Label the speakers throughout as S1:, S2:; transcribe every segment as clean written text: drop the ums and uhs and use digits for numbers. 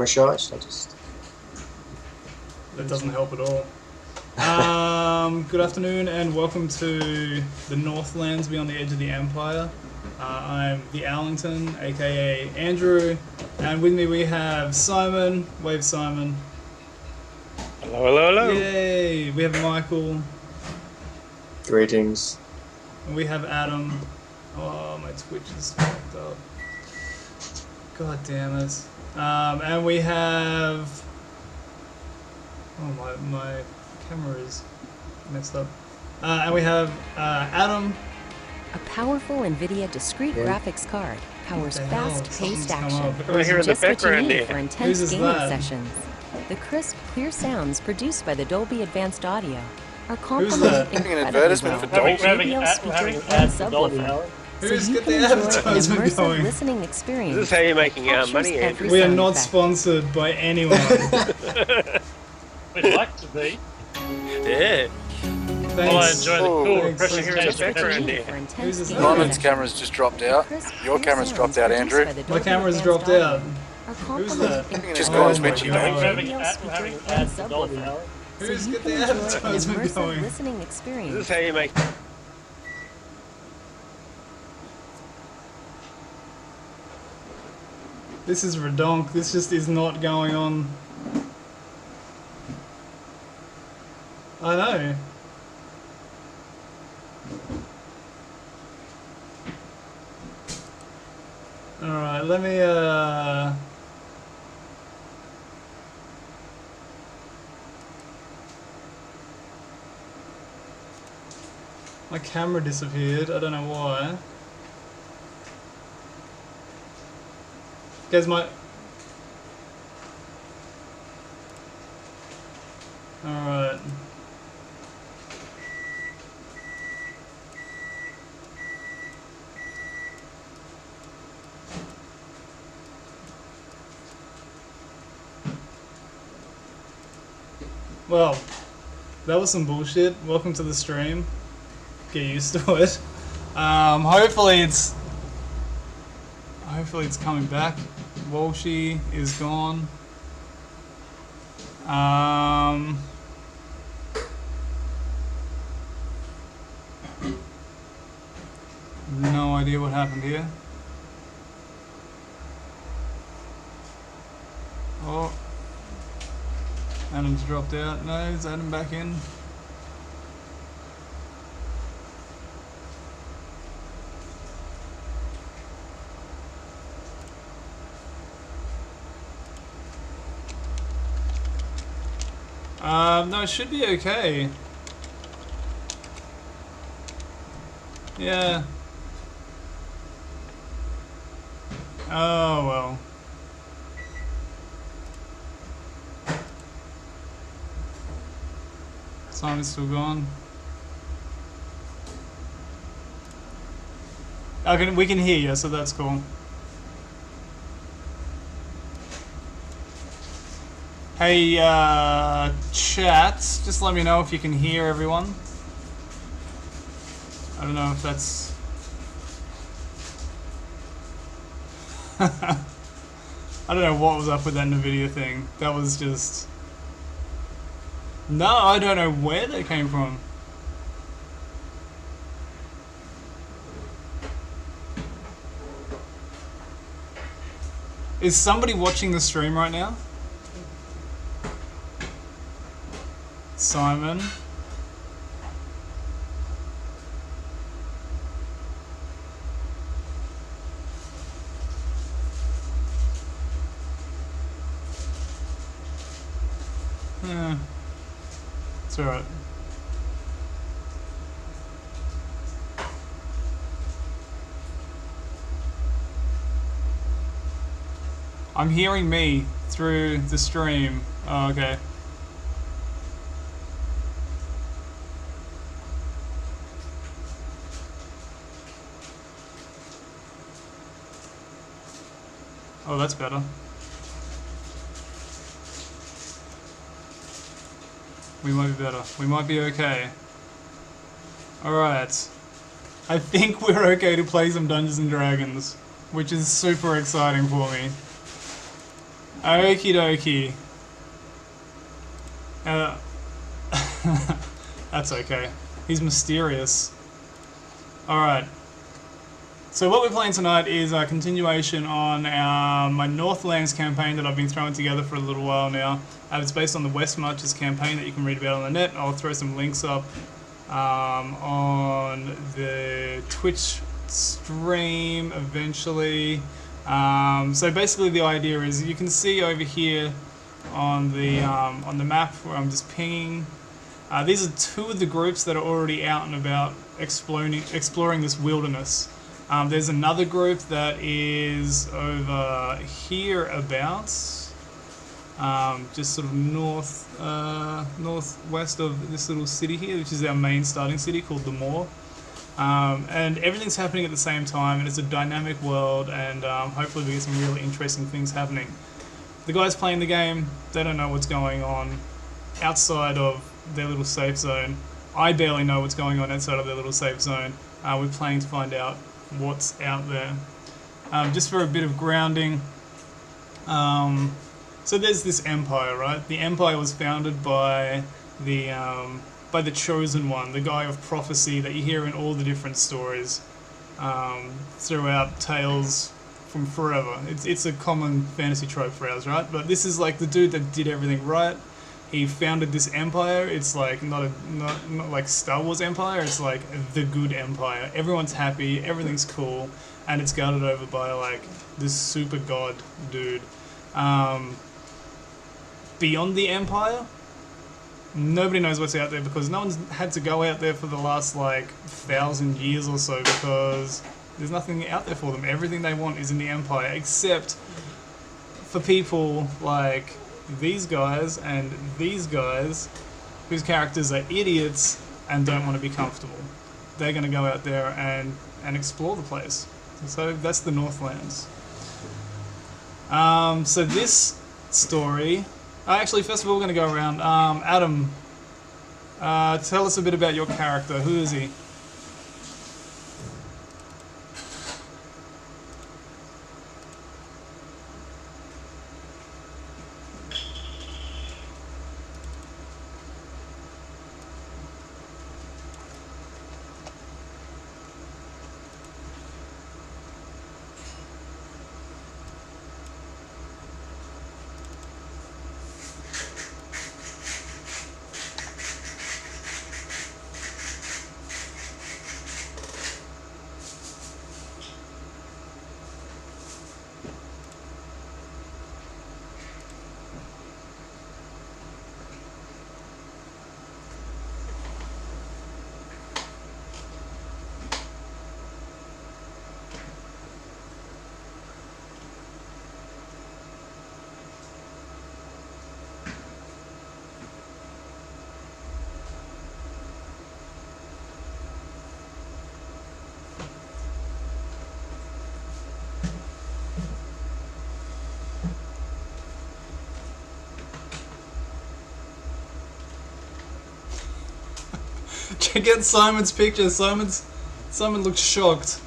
S1: shot. I just...
S2: That doesn't help at all. Good afternoon and welcome to the Northlands Beyond the Edge of the Empire. I'm the Allington, aka Andrew, and with me we have Simon. Wave Simon.
S3: Hello, hello, hello.
S2: Yay! We have Michael.
S1: Greetings.
S2: And we have Adam. Oh, my Twitch is fucked up. God damn it. And we have... Oh, my camera is messed up. And we have Adam.
S4: A powerful NVIDIA discrete graphics card powers fast-paced action.
S3: Just what you need
S4: for intense gaming sessions. The crisp, clear sounds produced by the Dolby Advanced Audio are complemented incredibly well by JBL speaker and subwoofer.
S2: Who's
S4: So you
S2: got
S4: can
S2: the
S4: enjoy an
S2: advertisement
S4: immersive
S2: going?
S4: listening experience.
S3: This is how you're making money, Andrew.
S2: We are not sponsored by anyone.
S5: We'd like to be.
S3: Yeah.
S2: Thanks.
S5: Well, I enjoy the cool,
S2: Thanks.
S5: refreshing
S3: Here's a
S5: taste of
S3: background
S5: it.
S3: here.
S6: Simon's camera's just dropped out. Your camera's dropped out, Andrew.
S2: My camera's dropped out. Who's that?
S6: Just
S2: Oh
S6: go and
S2: my
S6: switch it
S2: God.
S6: on.
S5: We're having ads for Dolphin.
S2: Who's got the advertisement going?
S4: Listening
S3: This
S4: experience.
S3: is how you make.
S2: This is redonk. This just is not going on. I know. Alright, let me my camera disappeared, I don't know why. Guys, my... Alright. Well, that was some bullshit. Welcome to the stream. Get used to it. Hopefully it's coming back. Walshy is gone. No idea what happened here. Oh. Adam's dropped out. No, is Adam back in? No, it should be okay. Yeah. Oh, well. Simon's still gone. We can hear you, so that's cool. Hey, chat, just let me know if you can hear everyone. I don't know if that's... I don't know what was up with that NVIDIA thing. That was just... No, I don't know where that came from. Is somebody watching the stream right now? Simon? It's alright. I'm hearing me through the stream. Oh, okay. Oh, that's better. We might be better. We might be okay. Alright. I think we're okay to play some Dungeons and Dragons, which is super exciting for me. Okie dokie. That's okay. He's mysterious. Alright. So what we're playing tonight is a continuation on my Northlands campaign that I've been throwing together for a little while now. It's based on the West Marches campaign that you can read about on the net. I'll throw some links up on the Twitch stream eventually. So basically the idea is you can see over here on the map where I'm just pinging. These are two of the groups that are already out and about exploring this wilderness. There's another group that is over here abouts, just sort of northwest of this little city here, which is our main starting city called the Moor. And everything's happening at the same time, and it's a dynamic world, and hopefully we get some really interesting things happening. The guys playing the game, they don't know what's going on outside of their little safe zone. I barely know what's going on outside of their little safe zone. We're playing to find out what's out there. Just for a bit of grounding, so there's this empire, right? The empire was founded by the chosen one, the guy of prophecy that you hear in all the different stories throughout tales from forever. It's a common fantasy trope for ours, right? But this is like the dude that did everything right. He founded this empire. It's like not like Star Wars empire. It's like the good empire. Everyone's happy. Everything's cool, and it's guarded over by like this super god dude. Beyond the empire, nobody knows what's out there because no one's had to go out there for the last like 1,000 years or so because there's nothing out there for them. Everything they want is in the empire, except for people like these guys and these guys whose characters are idiots and don't want to be comfortable. They're going to go out there and explore the place. So that's the Northlands. So this story... actually, first of all, we're going to go around. Adam, tell us a bit about your character. Who is he? Check out Simon's picture. Simon looks shocked.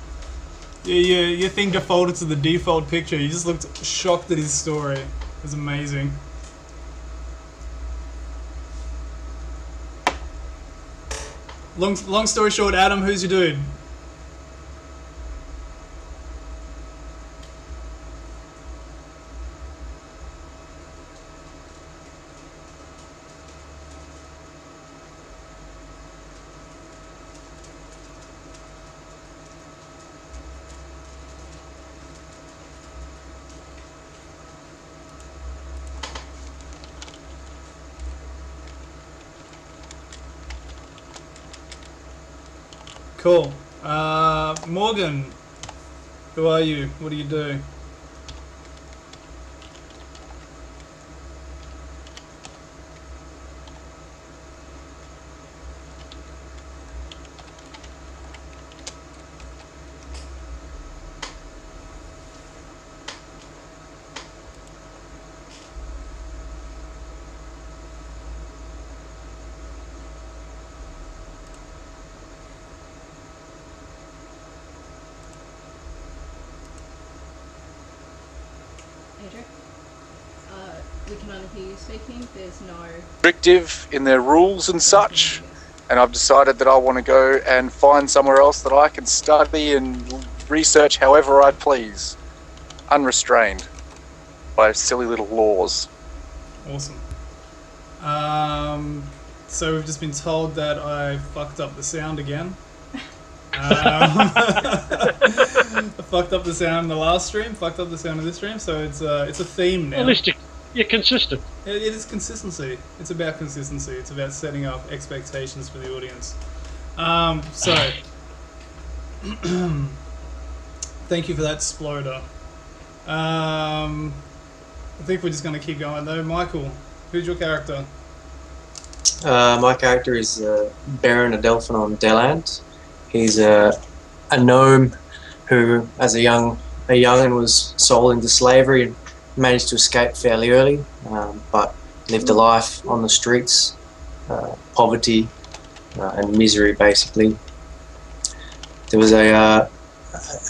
S2: Your thing defaulted to the default picture. He just looked shocked at his story. It was amazing. Long story short, Adam, who's your dude? Cool. Morgan, who are you? What do you do?
S1: We can only hear you speaking. There's no...
S6: restrictive in their rules and such, and I've decided that I want to go and find somewhere else that I can study and research however I please, unrestrained by silly little laws.
S2: Awesome. So we've just been told that I fucked up the sound again. I fucked up the sound in the last stream, fucked up the sound of this stream, so it's a theme now.
S5: At least you're consistent.
S2: It is consistency. It's about consistency. It's about setting up expectations for the audience. So, thank you for that, Sploder. I think we're just going to keep going though. Michael, who's your character?
S7: My character is Baron Adelphin Deland. He's a gnome who, as a youngin, was sold into slavery and managed to escape fairly early, but lived a life on the streets, poverty and misery, basically. There was a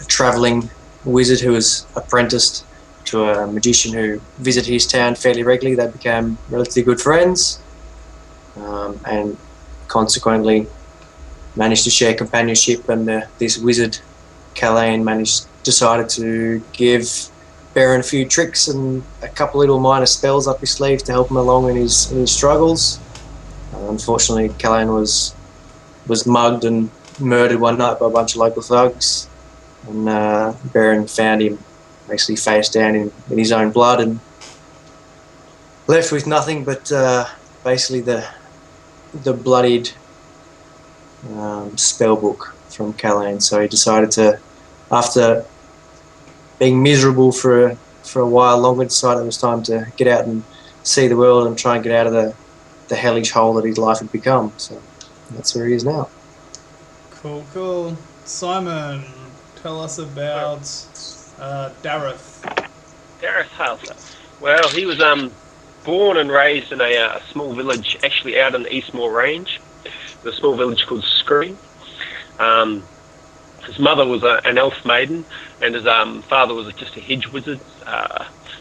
S7: travelling wizard who was apprenticed to a magician who visited his town fairly regularly. They became relatively good friends, and consequently managed to share companionship, and this wizard, Calain, decided to give Baron a few tricks and a couple little minor spells up his sleeve to help him along in his struggles. Unfortunately, Calain was mugged and murdered one night by a bunch of local thugs, and Baron found him basically face down in his own blood and left with nothing but basically the bloodied spell book from Calain. So he decided to, after being miserable for a while longer, decided it was time to get out and see the world and try and get out of the hellish hole that his life had become. So that's where he is now.
S2: Cool. Simon, tell us about Dareth.
S3: Dareth Halter. Well, he was born and raised in a small village, actually out in the Eastmoor Range, a small village called Screen. His mother was an elf maiden, and his father was just a hedge wizard.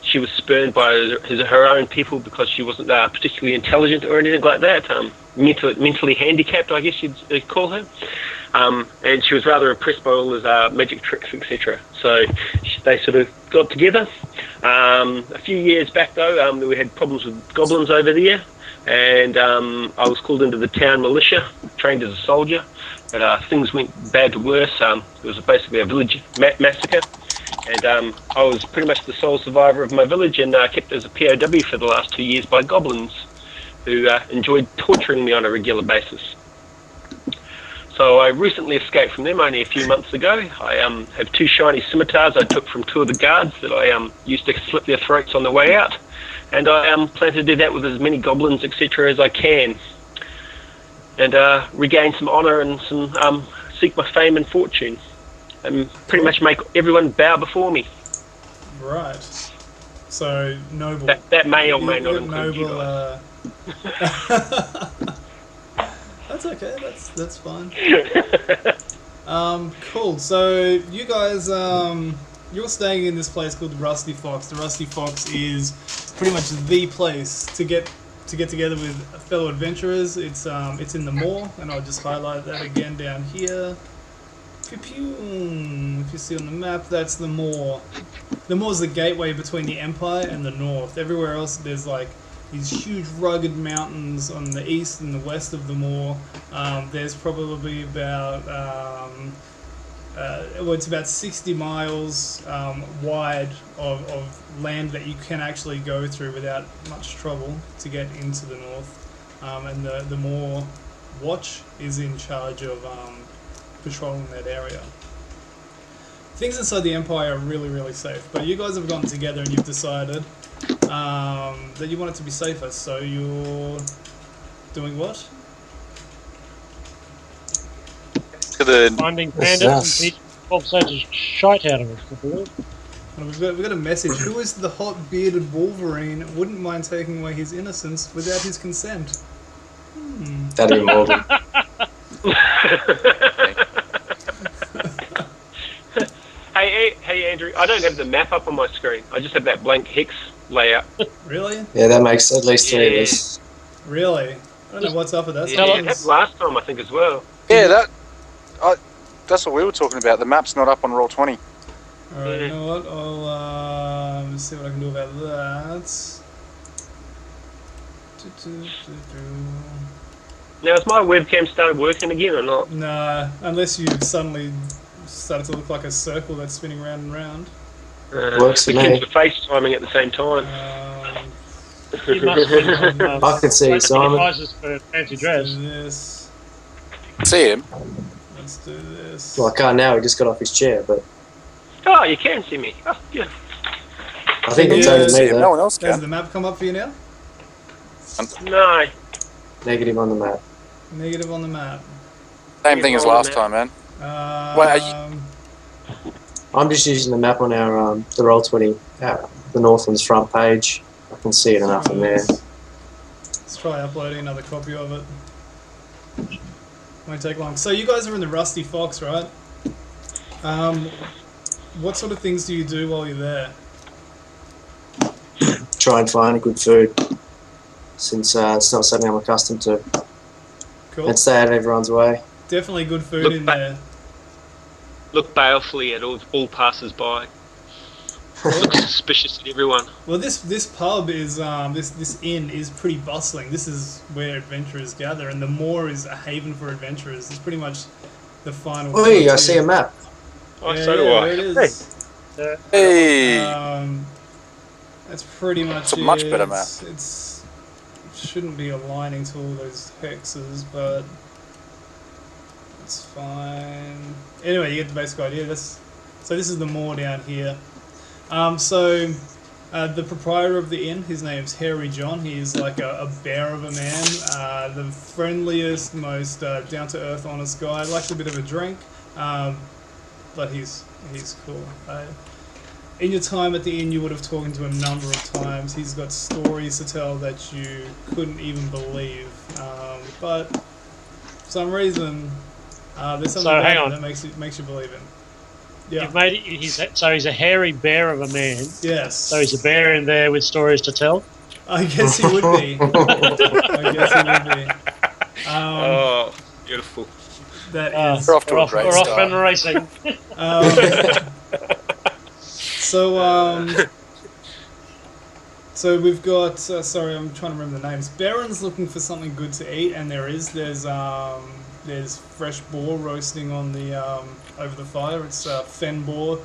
S3: She was spurned by her own people because she wasn't particularly intelligent or anything like that. Mentally handicapped, I guess you'd call her. And she was rather impressed by all his magic tricks, etc. So they sort of got together. A few years back, though, we had problems with goblins over there, and I was called into the town militia, trained as a soldier. But things went bad to worse. It was basically a village massacre, and I was pretty much the sole survivor of my village, and kept as a POW for the last 2 years by goblins, who enjoyed torturing me on a regular basis. So I recently escaped from them only a few months ago. I have 2 shiny scimitars I took from 2 of the guards that I used to slit their throats on the way out, and I plan to do that with as many goblins, etc., as I can, and regain some honour and some seek my fame and fortune, and pretty much make everyone bow before me.
S2: Right. So noble.
S3: That may or may not include you
S2: noble,
S3: guys.
S2: That's okay. That's fine. Cool. So you guys, you're staying in this place called the Rusty Fox. The Rusty Fox is pretty much the place to get together with fellow adventurers. It's in the moor, and I'll just highlight that again down here. If you see on the map, that's the moor. The moor is the gateway between the Empire and the North. Everywhere else, there's like these huge rugged mountains on the east and the west of the moor. There's probably about it's about 60 miles wide of land that you can actually go through without much trouble to get into the north. And the Moor Watch is in charge of patrolling that area. Things inside the Empire are really, really safe, but you guys have gotten together and you've decided that you want it to be safer, so you're doing what?
S5: Finding bandits and beating 12 sides of shite out of us.
S2: We've got a message. Who is the hot bearded Wolverine? Wouldn't mind taking away his innocence without his consent.
S7: That'd be Morgan.
S3: Hey Andrew, I don't have the map up on my screen. I just have that blank hex layout.
S2: Really?
S7: Yeah, that makes at least 3 of us.
S2: Really? I don't know what's up with that.
S3: Yeah, it happened last time, I think, as well.
S6: Yeah, that's what we were talking about. The map's not up on Roll20.
S2: Alright, you know what? I'll see what I can do about that.
S3: Now, has my webcam started working again or not?
S2: Nah, unless you suddenly started to look like a circle that's spinning round and round.
S7: Works for
S3: the kids
S7: me.
S3: were FaceTiming at the same time.
S5: You must be on,
S7: I can see you, Simon.
S5: prices for fancy dress.
S2: Let's do this.
S6: See him?
S2: Let's do this.
S7: Well, I can't now. He just got off his chair, but
S3: Oh, you can see me. Oh, yeah.
S7: I think it's
S2: Yeah,
S7: only
S6: See
S7: me
S6: him. No
S7: though.
S6: one else
S2: Does
S6: can.
S2: the map come up for you now?
S3: No.
S7: Negative on the map.
S2: Negative on the map.
S6: Same thing as last time, man. Wait, are
S7: I'm just using the map on our the Roll20, the Northlands front page. I can see it enough in there.
S2: Let's try uploading another copy of it. Won't take long. So you guys are in the Rusty Fox, right? What sort of things do you do while you're there?
S7: Try and find good food, since it's not something I'm accustomed to.
S2: Cool.
S7: And stay out of everyone's way.
S2: Definitely good food
S3: Look
S2: in
S3: back.
S2: there.
S3: Look balefully at all passers-by. Look suspicious at everyone.
S2: Well, this pub is this inn is pretty bustling. This is where adventurers gather, and the moor is a haven for adventurers. It's pretty much the final.
S7: Oh, I see a map.
S3: Oh,
S2: Yeah,
S3: so do
S2: yeah,
S3: I.
S2: there it is.
S6: hey,
S2: That's pretty much
S6: It's a much
S2: it.
S6: better map.
S2: It shouldn't be aligning to all those hexes, but it's fine. Anyway, you get the basic idea. So this is the moor down here. The proprietor of the inn, his name's Harry John. He's like a bear of a man, the friendliest, most down-to-earth, honest guy. Likes a bit of a drink, but he's cool. In your time at the inn, you would have talked to him a number of times. He's got stories to tell that you couldn't even believe, but for some reason, there's something
S5: So, hang
S2: about him
S5: on.
S2: that makes you believe him. Yeah.
S5: You've made it, he's a hairy bear of a man.
S2: Yes.
S5: So he's a bear in there with stories to tell.
S2: I guess he would be. I guess he would be.
S3: Oh, beautiful.
S2: That is.
S6: We're off to a great
S5: We're off
S6: start.
S5: and racing.
S2: So we've got. Sorry, I'm trying to remember the names. Baron's looking for something good to eat, and there's fresh boar roasting on the over the fire. It's fen boar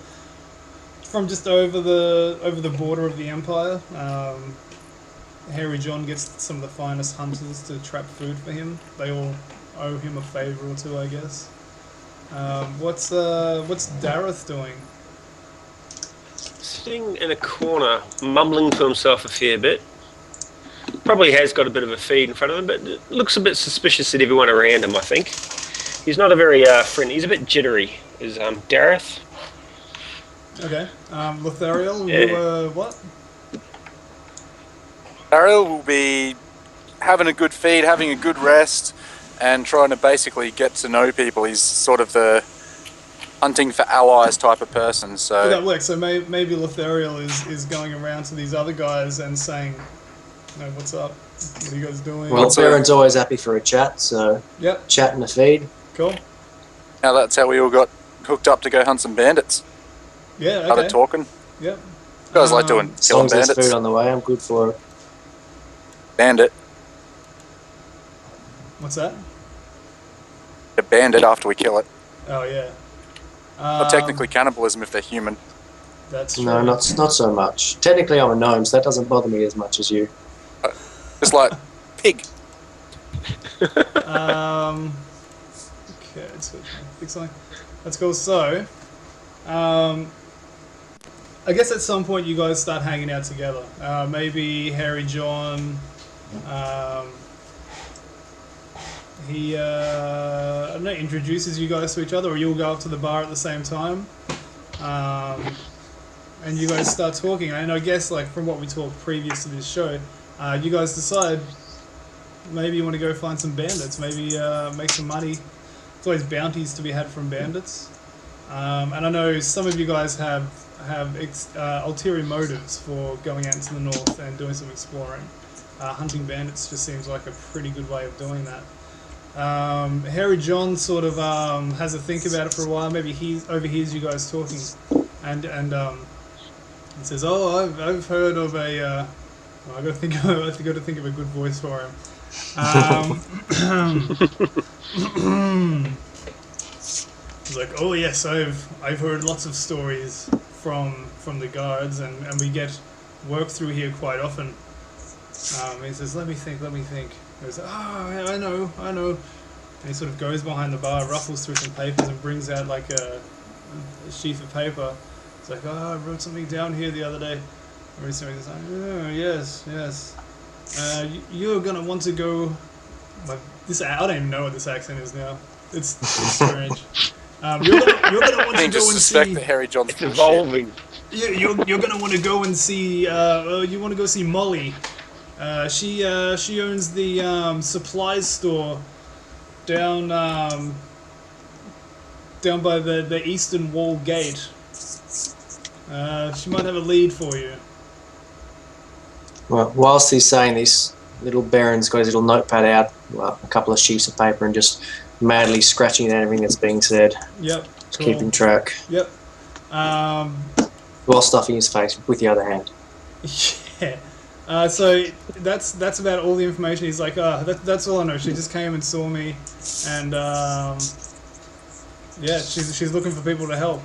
S2: from just over the border of the Empire. Harry John gets some of the finest hunters to trap food for him. They all owe him a favour or two, I guess. What's Dareth doing?
S3: Sitting in a corner, mumbling to himself a fair bit. Probably has got a bit of a feed in front of him, but it looks a bit suspicious at everyone around him, I think. He's not a very friendly. He's a bit jittery, is Dareth.
S2: Okay. Lothariel,
S3: Yeah.
S2: what?
S6: Ariel will be having a good feed, having a good rest, and trying to basically get to know people. He's sort of the hunting for allies type of person. So
S2: Well, that works. So maybe Lothariel is going around to these other guys and saying, "No, what's up? What are you guys doing?"
S7: Well,
S6: What's
S7: Baron's always happy for a chat, so
S2: Yep.
S7: chat and a feed.
S2: Cool.
S6: now that's how we all got hooked up to go hunt some bandits.
S2: Yeah.
S6: Started
S2: Okay.
S6: talking.
S2: Yep.
S6: You guys like doing
S7: As long
S6: killing
S7: as there's
S6: bandits.
S7: food on the way, I'm good for it.
S6: Bandit.
S2: What's that?
S6: A bandit after we kill it.
S2: Oh yeah.
S6: Not technically cannibalism if they're human.
S2: That's true.
S7: No, not so much. Technically, I'm a gnome, so that doesn't bother me as much as you.
S6: Just like pig.
S2: Okay, so pick something. That's cool. So, I guess at some point you guys start hanging out together. Maybe Harry John. He I don't know, introduces you guys to each other, or you'll go up to the bar at the same time, and you guys start talking. And I guess, like, from what we talked previous to this show, you guys decide maybe you want to go find some bandits, maybe make some money. There's always bounties to be had from bandits, and I know some of you guys have have ulterior motives for going out into the north and doing some exploring. Hunting bandits just seems like a pretty good way of doing that. Harry John sort of has a think about it for a while. Maybe he overhears you guys talking, and he says, "Oh, I've heard of a." I got to think of a good voice for him. He's like, "Oh yes, I've heard lots of stories from the guards, and we get work through here quite often." He says, "Let me think." He goes, "Oh, yeah, I know. And he sort of goes behind the bar, ruffles through some papers, and brings out like a sheaf of paper. It's like, "Oh, I wrote something down here the other day." And he's like, "Oh, yes. You're gonna want to go." I don't even know what this accent is now. It's strange. You're gonna want to go and see.
S6: That Harry John's
S3: It's evolving.
S2: You're gonna want to go and see. You want to go see Molly. She owns the supplies store down by the eastern wall gate. She might have a lead for you.
S7: Well, whilst he's saying this, little Baron's got his little notepad out, a couple of sheets of paper, and just madly scratching at everything that's being said.
S2: Yep.
S7: Just keeping track.
S2: Yep.
S7: While stuffing his face with the other hand.
S2: Yeah. So that's about all the information. He's like, that's all I know. She just came and saw me, and yeah, she's looking for people to help.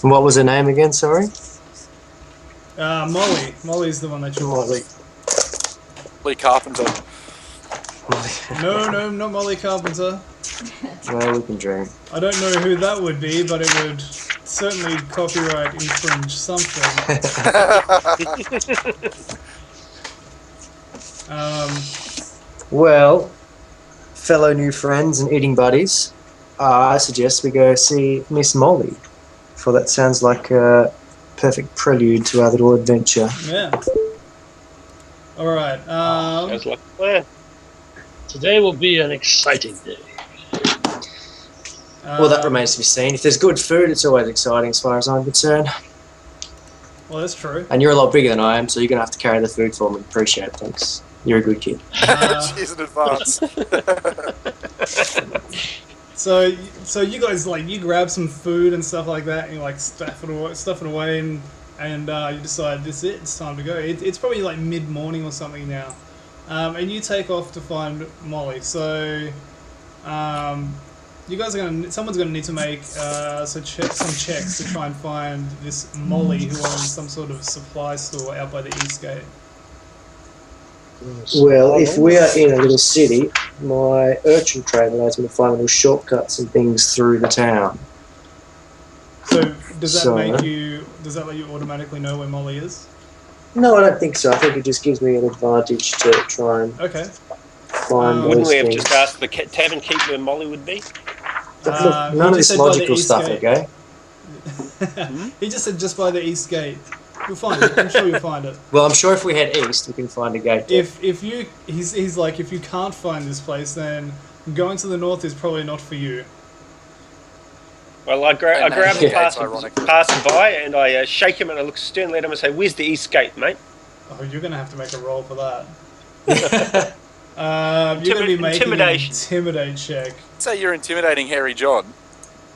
S7: What was her name again? Sorry.
S2: Molly. Molly's the one that you want.
S7: Molly.
S6: Lee Carpenter.
S2: No, not Molly Carpenter.
S7: Well, we can dream.
S2: I don't know who that would be, but it would certainly copyright infringe something.
S7: Well, fellow new friends and eating buddies, I suggest we go see Miss Molly, for that sounds like a perfect prelude to our little adventure.
S2: Yeah. All right.
S3: Sounds like a plan.
S5: Today will be an exciting day.
S7: Well, that remains to be seen. If there's good food, it's always exciting as far as I'm concerned.
S2: Well, that's true.
S7: And you're a lot bigger than I am, so you're going to have to carry the food for me. Appreciate it, thanks. You're a good kid.
S6: Cheers in advance.
S2: So you guys you grab some food and stuff like that, and you stuff it away, and you decide this is it. It's time to go. It's probably like mid-morning or something now, and you take off to find Molly. So, you guys are someone's gonna need to make some checks to try and find this Molly who owns some sort of supply store out by the east gate.
S7: Well, if we are in a little city, my urchin trade allows me to find little shortcuts and things through the town.
S2: So does that let you automatically know where Molly is?
S7: No, I don't think so. I think it just gives me an advantage to try and find
S3: Wouldn't
S7: those
S3: we have
S7: things.
S3: just asked the tavern keep where Molly would be?
S7: Look, none of this logical stuff, okay?
S2: He just said just by the east gate. You'll find it. I'm sure you'll find it.
S7: Well, I'm sure if we head east, we can find a gate there.
S2: He's like, if you can't find this place, then going to the north is probably not for you.
S3: Well, I grab the passing by and I shake him and I look sternly at him and say, "Where's the east gate, mate?"
S2: Oh, you're going to have to make a roll for that. You're going to be making an intimidate check.
S6: Say you're intimidating Harry John.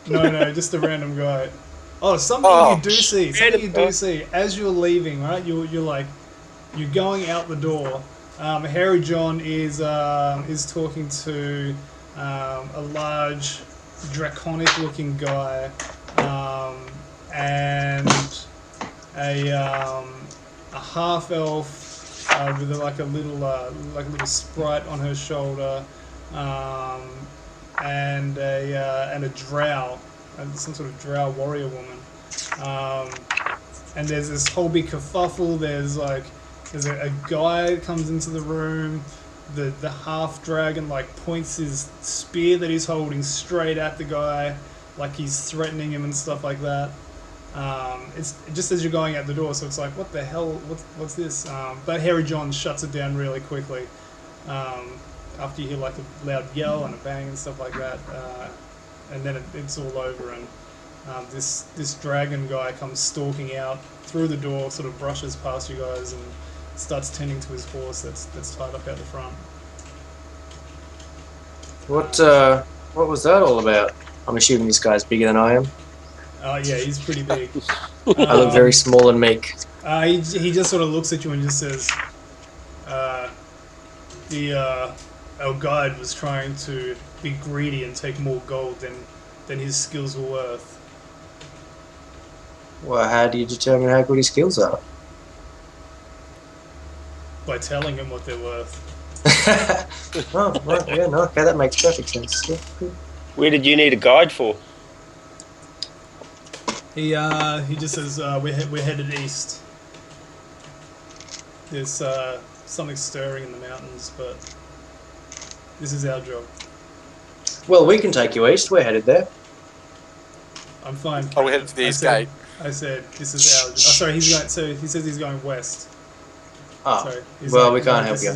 S2: No, just a random guy. Oh, something you do see. As you're leaving, right? You're going out the door. Harry John is talking to a large, draconic-looking guy, and a half-elf with a little sprite on her shoulder, and a drow. Some sort of drow warrior woman, and there's this whole big kerfuffle. There's a guy that comes into the room. The half dragon points his spear that he's holding straight at the guy, like he's threatening him and stuff like that. It's just as you're going out the door, so it's like, what the hell? What's this? But Harry John shuts it down really quickly. After you hear a loud yell and a bang and stuff like that. And then it's all over, and this dragon guy comes stalking out through the door, sort of brushes past you guys, and starts tending to his horse that's tied up out the front.
S7: What was that all about? I'm assuming this guy's bigger than I am.
S2: Yeah, he's pretty big.
S7: I look very small and meek.
S2: He just sort of looks at you and just says, our guide was trying to be greedy and take more gold than his skills were worth.
S7: Well, how do you determine how good his skills are?
S2: By telling him what they're worth.
S7: Oh, right, yeah, no, okay, that makes perfect sense. Yeah, cool.
S3: Where did you need a guide for?
S2: He just says, we're headed east. There's something stirring in the mountains, but this is our job.
S7: Well, we can take you east. We're headed there.
S2: I'm fine.
S6: Oh, we're headed to the east gate.
S2: I said, this is our... Oh, sorry, he's going... So he says he's going west.
S7: Oh,
S2: Sorry,
S7: well,
S2: like,
S7: we can't
S2: no,
S7: help you.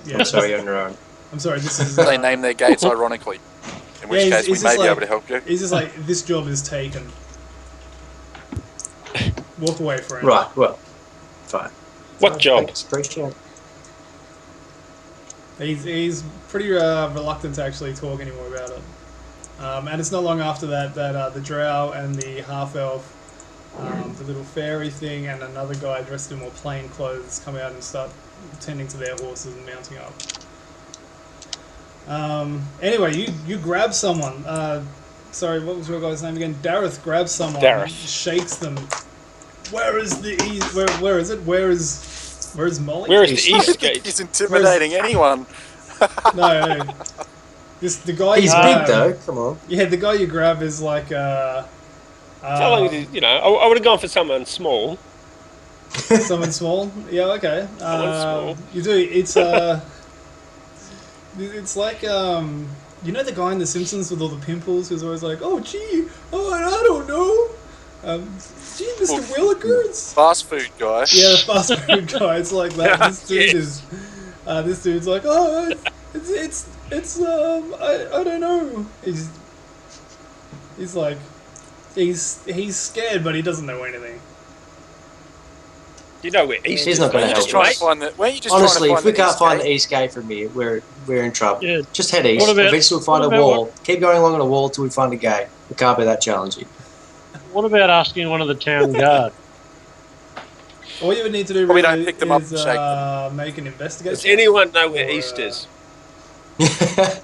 S2: Yeah,
S7: I'm sorry, you're on your own.
S2: I'm sorry, this is...
S6: They name their gates ironically. In which case, we may be able to help you.
S2: He's just like, this job is taken. Walk away, friend.
S7: Right, well, fine.
S3: What job?
S7: Thanks, appreciate it.
S2: He's pretty reluctant to actually talk anymore about it. And it's not long after that the drow and the half-elf, the little fairy thing, and another guy dressed in more plain clothes come out and start tending to their horses and mounting up. Anyway, you grab someone. Sorry, what was your guy's name again? Dareth grabs someone.
S3: Dareth.
S2: Shakes them. Where is the east? Where is it? Where is Molly?
S3: Where is the
S6: I
S3: east
S6: don't think
S3: gate?
S6: he's intimidating anyone.
S2: No. The guy.
S7: He's
S2: you
S7: big,
S2: grab,
S7: though. Come on.
S2: Yeah, the guy you grab is like
S3: How long is it, I would have gone for someone small.
S2: someone small. Yeah, okay.
S3: Someone small.
S2: You do. It's like you know the guy in The Simpsons with all the pimples who's always like, oh gee, I don't know. Gee, Mr. Willikers.
S6: Fast food guy.
S2: Yeah, the fast food guy. It's like that. This dude is. This dude's like, oh, it's I don't know. He's like, he's scared, but he doesn't know anything.
S3: You know where east
S7: He's
S3: is,
S7: not going to
S3: mate.
S7: help us. Honestly, if we can't find the east gate from here, we're in trouble.
S5: Yeah.
S7: Just head east. Eventually we'll find a wall. Keep going along on a wall till we find a gate. It can't be that challenging.
S5: What about asking one of the town guard?
S2: All you would need to do
S6: Probably
S2: really
S6: don't pick them up
S2: is
S6: and shake them.
S2: make an investigation.
S3: Does anyone know where east is?
S6: Yeah,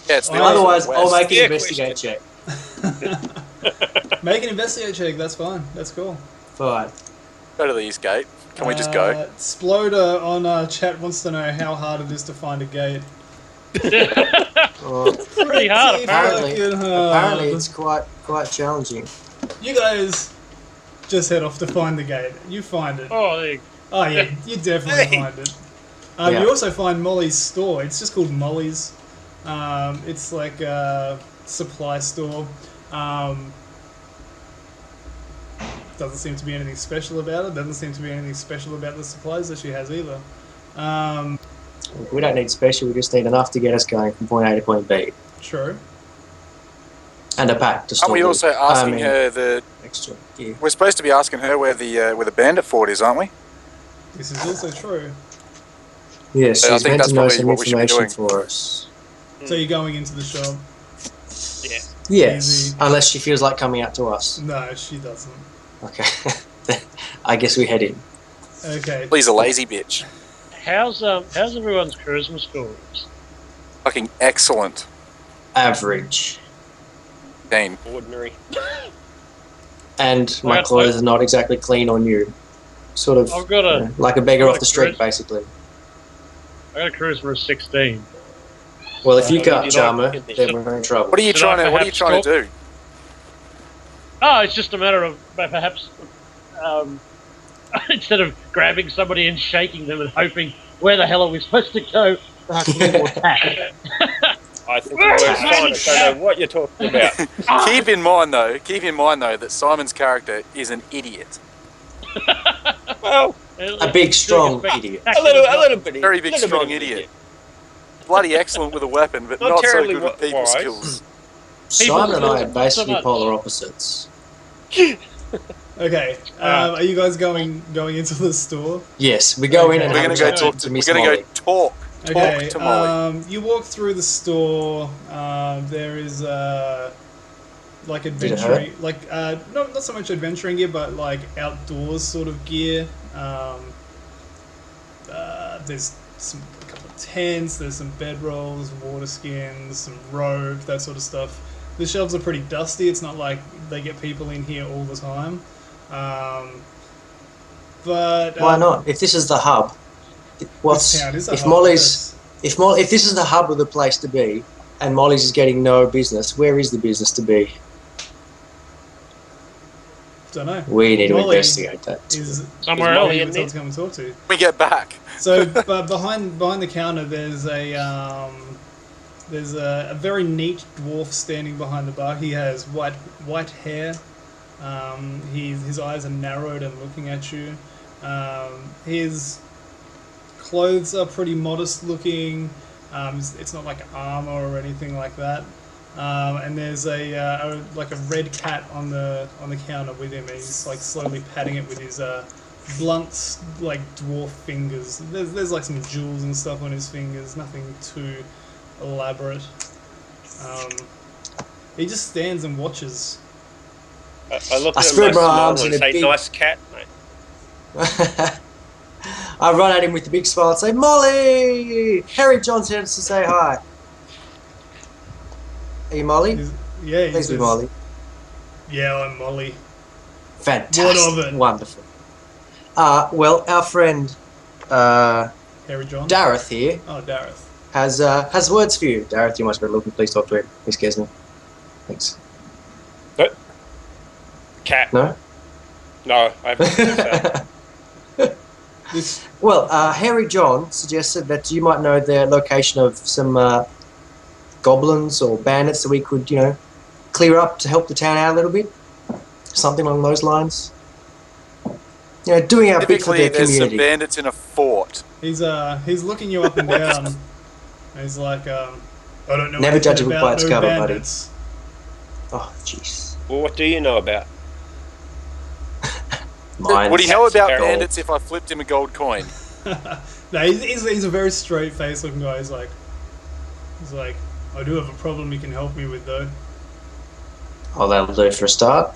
S6: it's the
S7: Otherwise,
S6: west.
S7: I'll make an
S3: Yeah,
S7: investigate check.
S2: Make an investigate check. That's fine. That's cool.
S7: Fine.
S6: Go to the east gate. Can we just go?
S2: Sploder on chat wants to know how hard it is to find a gate.
S5: Pretty hard, apparently.
S7: Apparently, it's quite challenging.
S2: You guys just head off to find the gate. You find it.
S5: Oh, there you go.
S2: Oh yeah, you definitely find it.
S7: Yeah.
S2: You also find Molly's store. It's just called Molly's. It's like a supply store. Doesn't seem to be anything special about it. Doesn't seem to be anything special about the supplies that she has either.
S7: We don't need special, we just need enough to get us going from point A to point B.
S2: True.
S7: And a pack to store.
S6: Aren't we also asking her the...
S7: Extra gear.
S6: We're supposed to be asking her where the bandit fort is, aren't we?
S2: This is also true.
S7: Yes,
S6: So I
S7: she's
S6: think
S7: meant
S6: that's
S7: to know
S6: probably
S7: some
S6: what we should be
S7: information
S6: doing.
S7: for us.
S2: So you're going into the shop?
S3: Yeah.
S7: Yes,
S2: Easy.
S7: unless she feels like coming out to us.
S2: No, she doesn't.
S7: Okay. I guess we head in.
S2: Okay.
S6: Please, a lazy bitch.
S5: How's everyone's charisma scores?
S6: Fucking excellent.
S7: Average.
S6: Dean.
S3: Ordinary.
S7: And my
S5: Well,
S7: clothes are not exactly clean on you. Sort of
S5: I've got a
S7: like a beggar
S5: I've
S7: off
S5: got
S7: the
S5: a
S7: street,
S5: charisma-
S7: basically.
S5: I got a charisma of 16.
S7: Well, if you
S3: you
S7: can't
S3: don't
S7: charm her,
S3: get this.
S7: then we're in trouble.
S6: What are you
S5: Should I
S6: trying to
S5: perhaps
S6: do?
S5: Oh, it's just a matter of perhaps instead of grabbing somebody and shaking them and hoping where the hell are we supposed to go, perhaps a little more tact.
S3: I think the word's fine. I don't know what you're talking about.
S6: Keep in mind though that Simon's character is an idiot.
S3: Well,
S7: A big, strong idiot.
S3: a little bit.
S6: Very big,
S3: little
S6: strong
S3: bit of
S6: idiot. Bloody excellent with a weapon, but
S3: Not
S6: not so
S3: terribly
S6: good with people
S3: wise.
S6: skills.
S7: Simon and I are
S5: not so
S7: basically
S5: much.
S7: polar opposites.
S2: Okay. Are you guys going into the store?
S7: Yes, we go in and
S6: We're
S7: have
S6: gonna
S7: a
S6: go
S7: chat
S6: talk
S7: to
S6: to. We're
S7: Miss
S6: gonna go
S7: Molly.
S6: talk
S2: Okay.
S6: to Molly.
S2: You walk through the store. There is like
S7: Did it hurt?
S2: adventuring, like not so much adventuring gear, but like outdoors sort of gear. There's a couple of tents. There's some bedrolls, water skins, some robes, that sort of stuff. The shelves are pretty dusty. It's not like they get people in here all the time. But
S7: Why not? If this is the hub, what's
S2: this town is a
S7: if
S2: hub,
S7: Molly's
S2: yes.
S7: if this is the hub of the place to be, and Molly's is getting no business, where is the business to be?
S2: Don't know.
S7: We need to
S2: Molly
S7: investigate that.
S2: Is
S5: Somewhere
S2: Molly
S5: else,
S2: you
S5: isn't
S2: were told to come and talk to.
S6: We get back.
S2: So, but behind the counter, there's a very neat dwarf standing behind the bar. He has white hair. His eyes are narrowed and looking at you. His clothes are pretty modest looking. It's not like armor or anything like that. And there's a red cat on the counter with him, and he's like slowly patting it with his blunt like dwarf fingers. There's like some jewels and stuff on his fingers, nothing too elaborate. He just stands and watches.
S3: I look
S7: I
S3: at him,
S7: spread
S3: I
S7: my
S3: smile
S7: arms
S3: and
S7: in a
S3: say,
S7: big-
S3: nice cat, mate.
S7: I run at him with a big smile and say, Molly! Harry Johnson to say hi. Are you Molly?
S2: Yeah, he
S7: Please be
S2: says,
S7: Molly.
S2: Yeah, I'm Molly.
S7: Fantastic.
S2: What of it?
S7: Wonderful. Well, our friend
S2: Harry John?
S7: Dareth here
S2: Oh, Dareth.
S7: has words for you. Dareth, you must be looking. Please talk to him. He scares me. Thanks.
S3: Cat.
S7: No?
S3: No, I haven't.
S2: This
S7: Well, Harry John suggested that you might know the location of some goblins or bandits that we could, clear up to help the town out a little bit. Something along those lines. Doing our bit for
S6: Typically,
S7: the
S6: there's some
S7: community.
S6: bandits in a fort.
S2: he's looking you up and down. And he's like, I don't know
S7: Never
S2: anything
S7: judge a book
S2: about
S7: by its
S2: no
S7: cover, buddy.
S2: bandits.
S7: Oh, jeez.
S3: Well, what do you know about?
S7: Mine.
S6: Would he know about
S3: Harold.
S6: bandits if I flipped him a gold coin?
S2: No, he's a very straight faced looking guy. He's like, I do have a problem you can help me with though.
S7: Oh, that'll do for a start.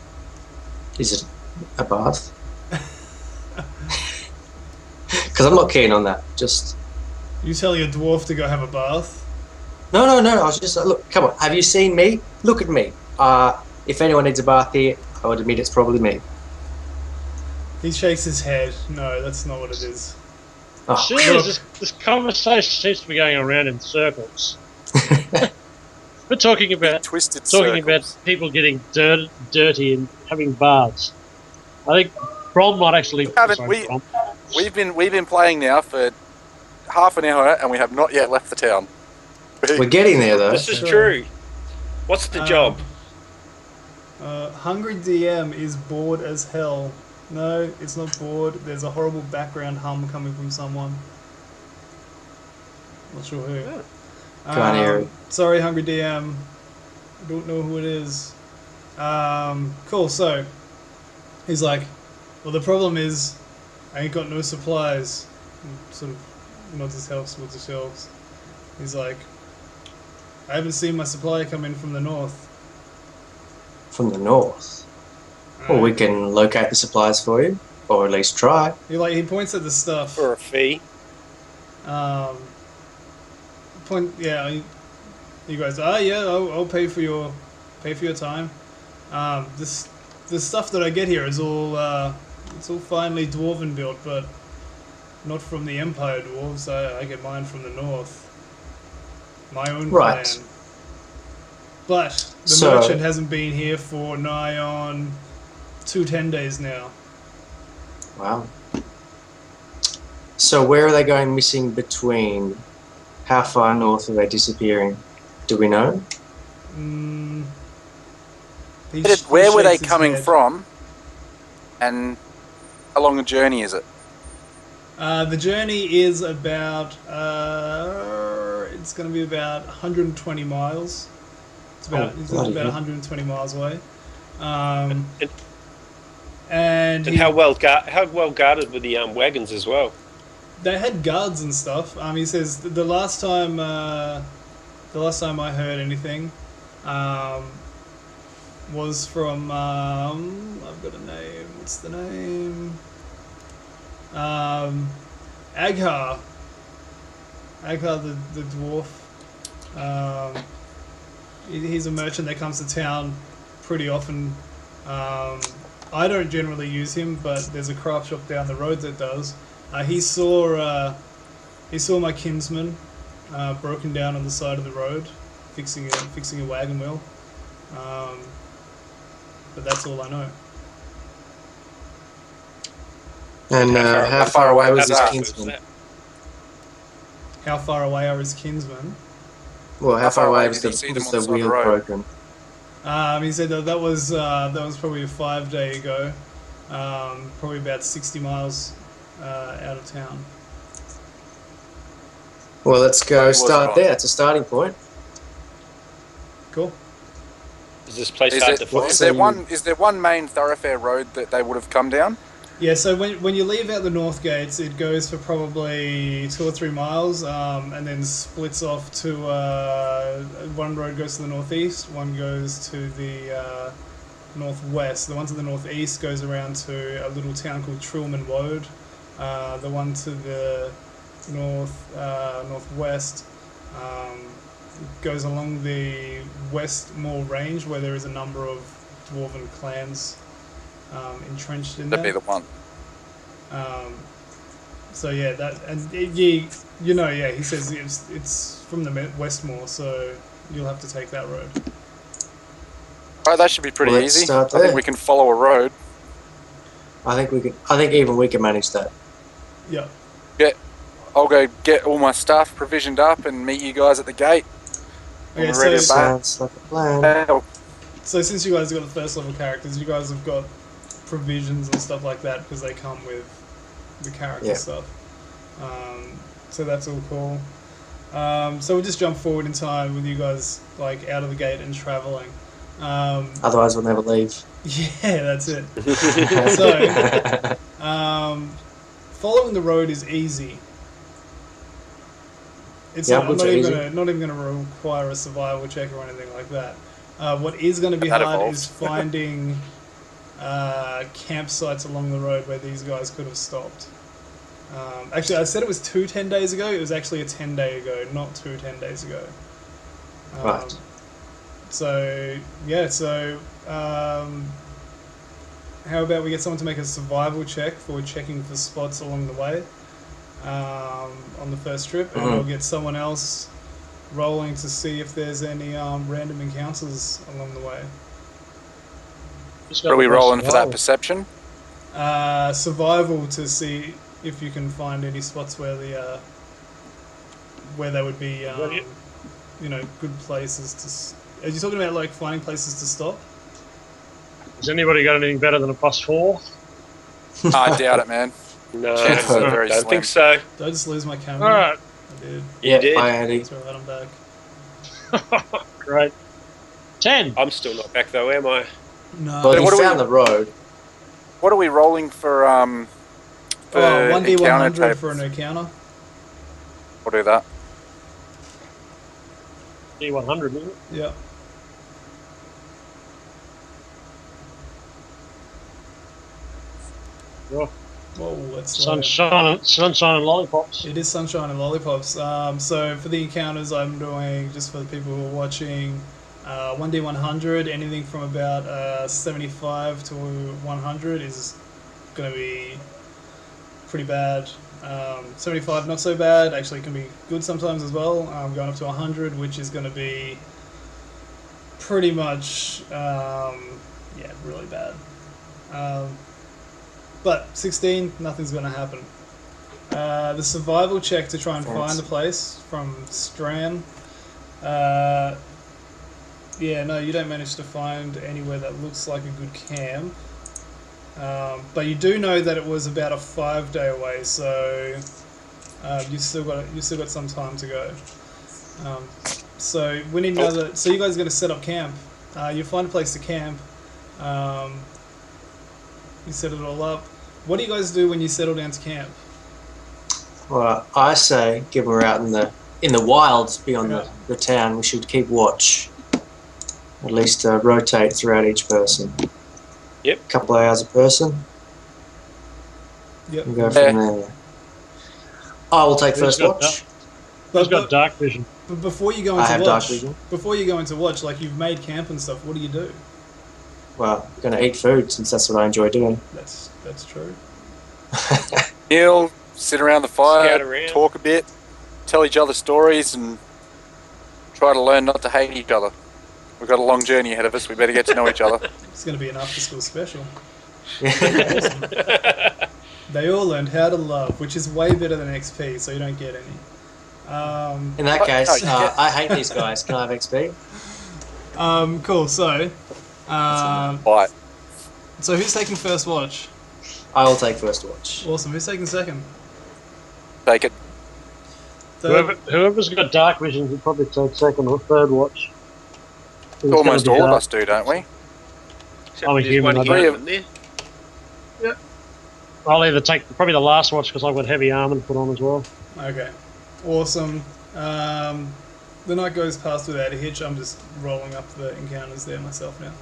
S7: Is it a bath? Because I'm not keen on that. Just
S2: You tell your dwarf to go have a bath.
S7: no. I was just look. Come on. Have you seen me? Look at me. If anyone needs a bath here, I would admit it's probably me.
S2: He shakes his head. No, that's not what it is.
S7: Oh,
S5: Jeez, this conversation seems to be going around in circles. We're talking about
S6: Circles.
S5: people getting dirty and having baths. I think Bron might actually. Bron.
S6: We've been playing now for half an hour and we have not yet left the town.
S7: We're getting there though.
S3: This is true. What's the job?
S2: Hungry DM is bored as hell. No, it's not bored. There's a horrible background hum coming from someone. Not sure who.
S7: Can't hear it.
S2: Sorry, Hungry DM. I don't know who it is. Cool, so he's like, well, the problem is I ain't got no supplies. And sort of nods his head towards the shelves. He's like, I haven't seen my supply come in from the north.
S7: From the north. Well, we can locate the supplies for you, or at least try.
S2: He points at the stuff.
S3: For a fee?
S2: He goes, I'll pay for your time. The stuff that I get here is all it's all finely dwarven built, but not from the Empire dwarves. I get mine from the north. My own
S7: Right.
S2: clan. But the
S7: So-
S2: merchant hasn't been here for nigh on 10 days now.
S7: Wow. So where are they going missing between? How far north are they disappearing? Do we know?
S6: Where were they
S2: shakes his
S6: coming
S2: head.
S6: from? And how long a journey is it?
S2: The journey is about, it's going to be about 120 miles. It's about 120 miles away.
S3: And
S2: And
S3: how well guarded were the wagons as well?
S2: they had guards and stuff. He says the last time I heard anything, was from I've got a name. What's the name? Aghar. Aghar the dwarf. He's a merchant that comes to town pretty often. I don't generally use him, but there's a craft shop down the road that does. He saw my kinsman broken down on the side of the road, fixing a wagon wheel. But that's all I know.
S7: And how far away was his kinsman?
S2: How far away are his kinsmen?
S7: Well, how far away was the wheel broken?
S2: He said that was probably a 5 day ago, probably about 60 miles out of town.
S7: Well, let's go start there. It's a starting point.
S2: Cool.
S3: Is this place hard to find?
S6: Is there one main thoroughfare road that they would have come down?
S2: Yeah, so when you leave out the north gates, it goes for probably 2 or 3 miles, and then splits off to one road goes to the northeast, one goes to the northwest. The one to the northeast goes around to a little town called Trillman Woad. The one to the northwest goes along the Westmore Range, where there is a number of dwarven clans entrenched in there.
S6: That'd be the one.
S2: So yeah, he says it's from the Westmore, so you'll have to take that road.
S6: Alright, that should be pretty easy. I think we can follow a road.
S7: I think even we can manage that.
S2: Yeah.
S6: I'll go get all my stuff provisioned up and meet you guys at the gate.
S2: Okay,
S7: sounds like a plan.
S2: So since you guys have got the first level characters, you guys have got provisions and stuff like that because they come with the character stuff. So that's all cool. So we'll just jump forward in time with you guys like out of the gate and traveling.
S7: Otherwise we'll never leave.
S2: Yeah, that's it. So following the road is easy. It's not even gonna require a survival check or anything like that. What is going to be hard is finding campsites along the road where these guys could have stopped. Actually, I said it was 2 10 days ago. It was actually a 10-day ago, not 2 10 days ago.
S7: Right.
S2: So how about we get someone to make a survival check for checking for spots along the way on the first trip, and we'll get someone else rolling to see if there's any random encounters along the way.
S6: Are we rolling for that perception?
S2: Survival to see if you can find any spots where where there would be good places to. Are you talking about like finding places to stop?
S5: Has anybody got anything better than a +4?
S6: I doubt it, man.
S3: No,
S6: I
S3: don't think so.
S2: Did I just lose my camera?
S5: Alright.
S2: I did.
S3: You did.
S7: Bye, Andy.
S2: That's alright, I'm back.
S5: Great. 10.
S3: I'm still not back though, am I?
S2: No.
S7: But you found the road.
S6: What are we rolling for
S2: 1d100 for an encounter.
S6: We'll do that.
S5: D100, isn't it?
S2: Yeah.
S5: Yeah.
S2: Whoa, that's
S5: Sunshine and lollipops.
S2: It is sunshine and lollipops. So for the encounters, I'm doing, just for the people who are watching, 1d100. Anything from about 75 to 100 is going to be pretty bad. 75 not so bad. Actually, can be good sometimes as well. Going up to 100, which is going to be pretty much really bad. But 16, nothing's going to happen. The survival check to try and find the place from Stran. You don't manage to find anywhere that looks like a good camp. But you do know that it was about a 5-day away, so you've still got some time to go. So we need another. So you guys are going to set up camp. You find a place to camp. You set it all up. What do you guys do when you settle down to camp?
S7: Well, I say, given we're out in the wilds beyond the town, we should keep watch. At least rotate throughout each person.
S3: Yep.
S7: A couple of hours a person.
S2: Yep.
S7: And go from there. I will take first watch.
S5: Who's got dark vision?
S2: But before you go
S7: I
S2: into
S7: have dark
S2: watch,
S7: vision.
S2: before you go into watch, like you've made camp and stuff, what do you do?
S7: Well, I'm going to eat food since that's what I enjoy doing.
S2: That's true.
S6: Kneel, sit around the fire,
S3: Scout around.
S6: talk a bit, tell each other stories, and try to learn not to hate each other. We've got a long journey ahead of us. We better get to know each other.
S2: It's going to be an after-school special. They all learned how to love, which is way better than XP, so you don't get any.
S7: In that case,
S6: no,
S7: I hate these guys. Can I have XP?
S2: Cool. So,
S6: Bye.
S2: so who's taking first watch?
S7: I will take first watch.
S2: Awesome. Who's taking second?
S6: Take it.
S2: Third?
S5: Whoever's got dark vision will probably take second or third watch. It's
S6: Almost
S5: gonna be
S6: all of
S5: dark.
S6: us do, don't we?
S3: Except
S5: I'm a
S3: there's
S5: human,
S3: one
S5: I
S3: here,
S6: don't-
S3: isn't there?
S5: I'll either take probably the last watch because I've got heavy armor to put on as well.
S2: Okay. Awesome. The night goes past without a hitch. I'm just rolling up the encounters there myself now.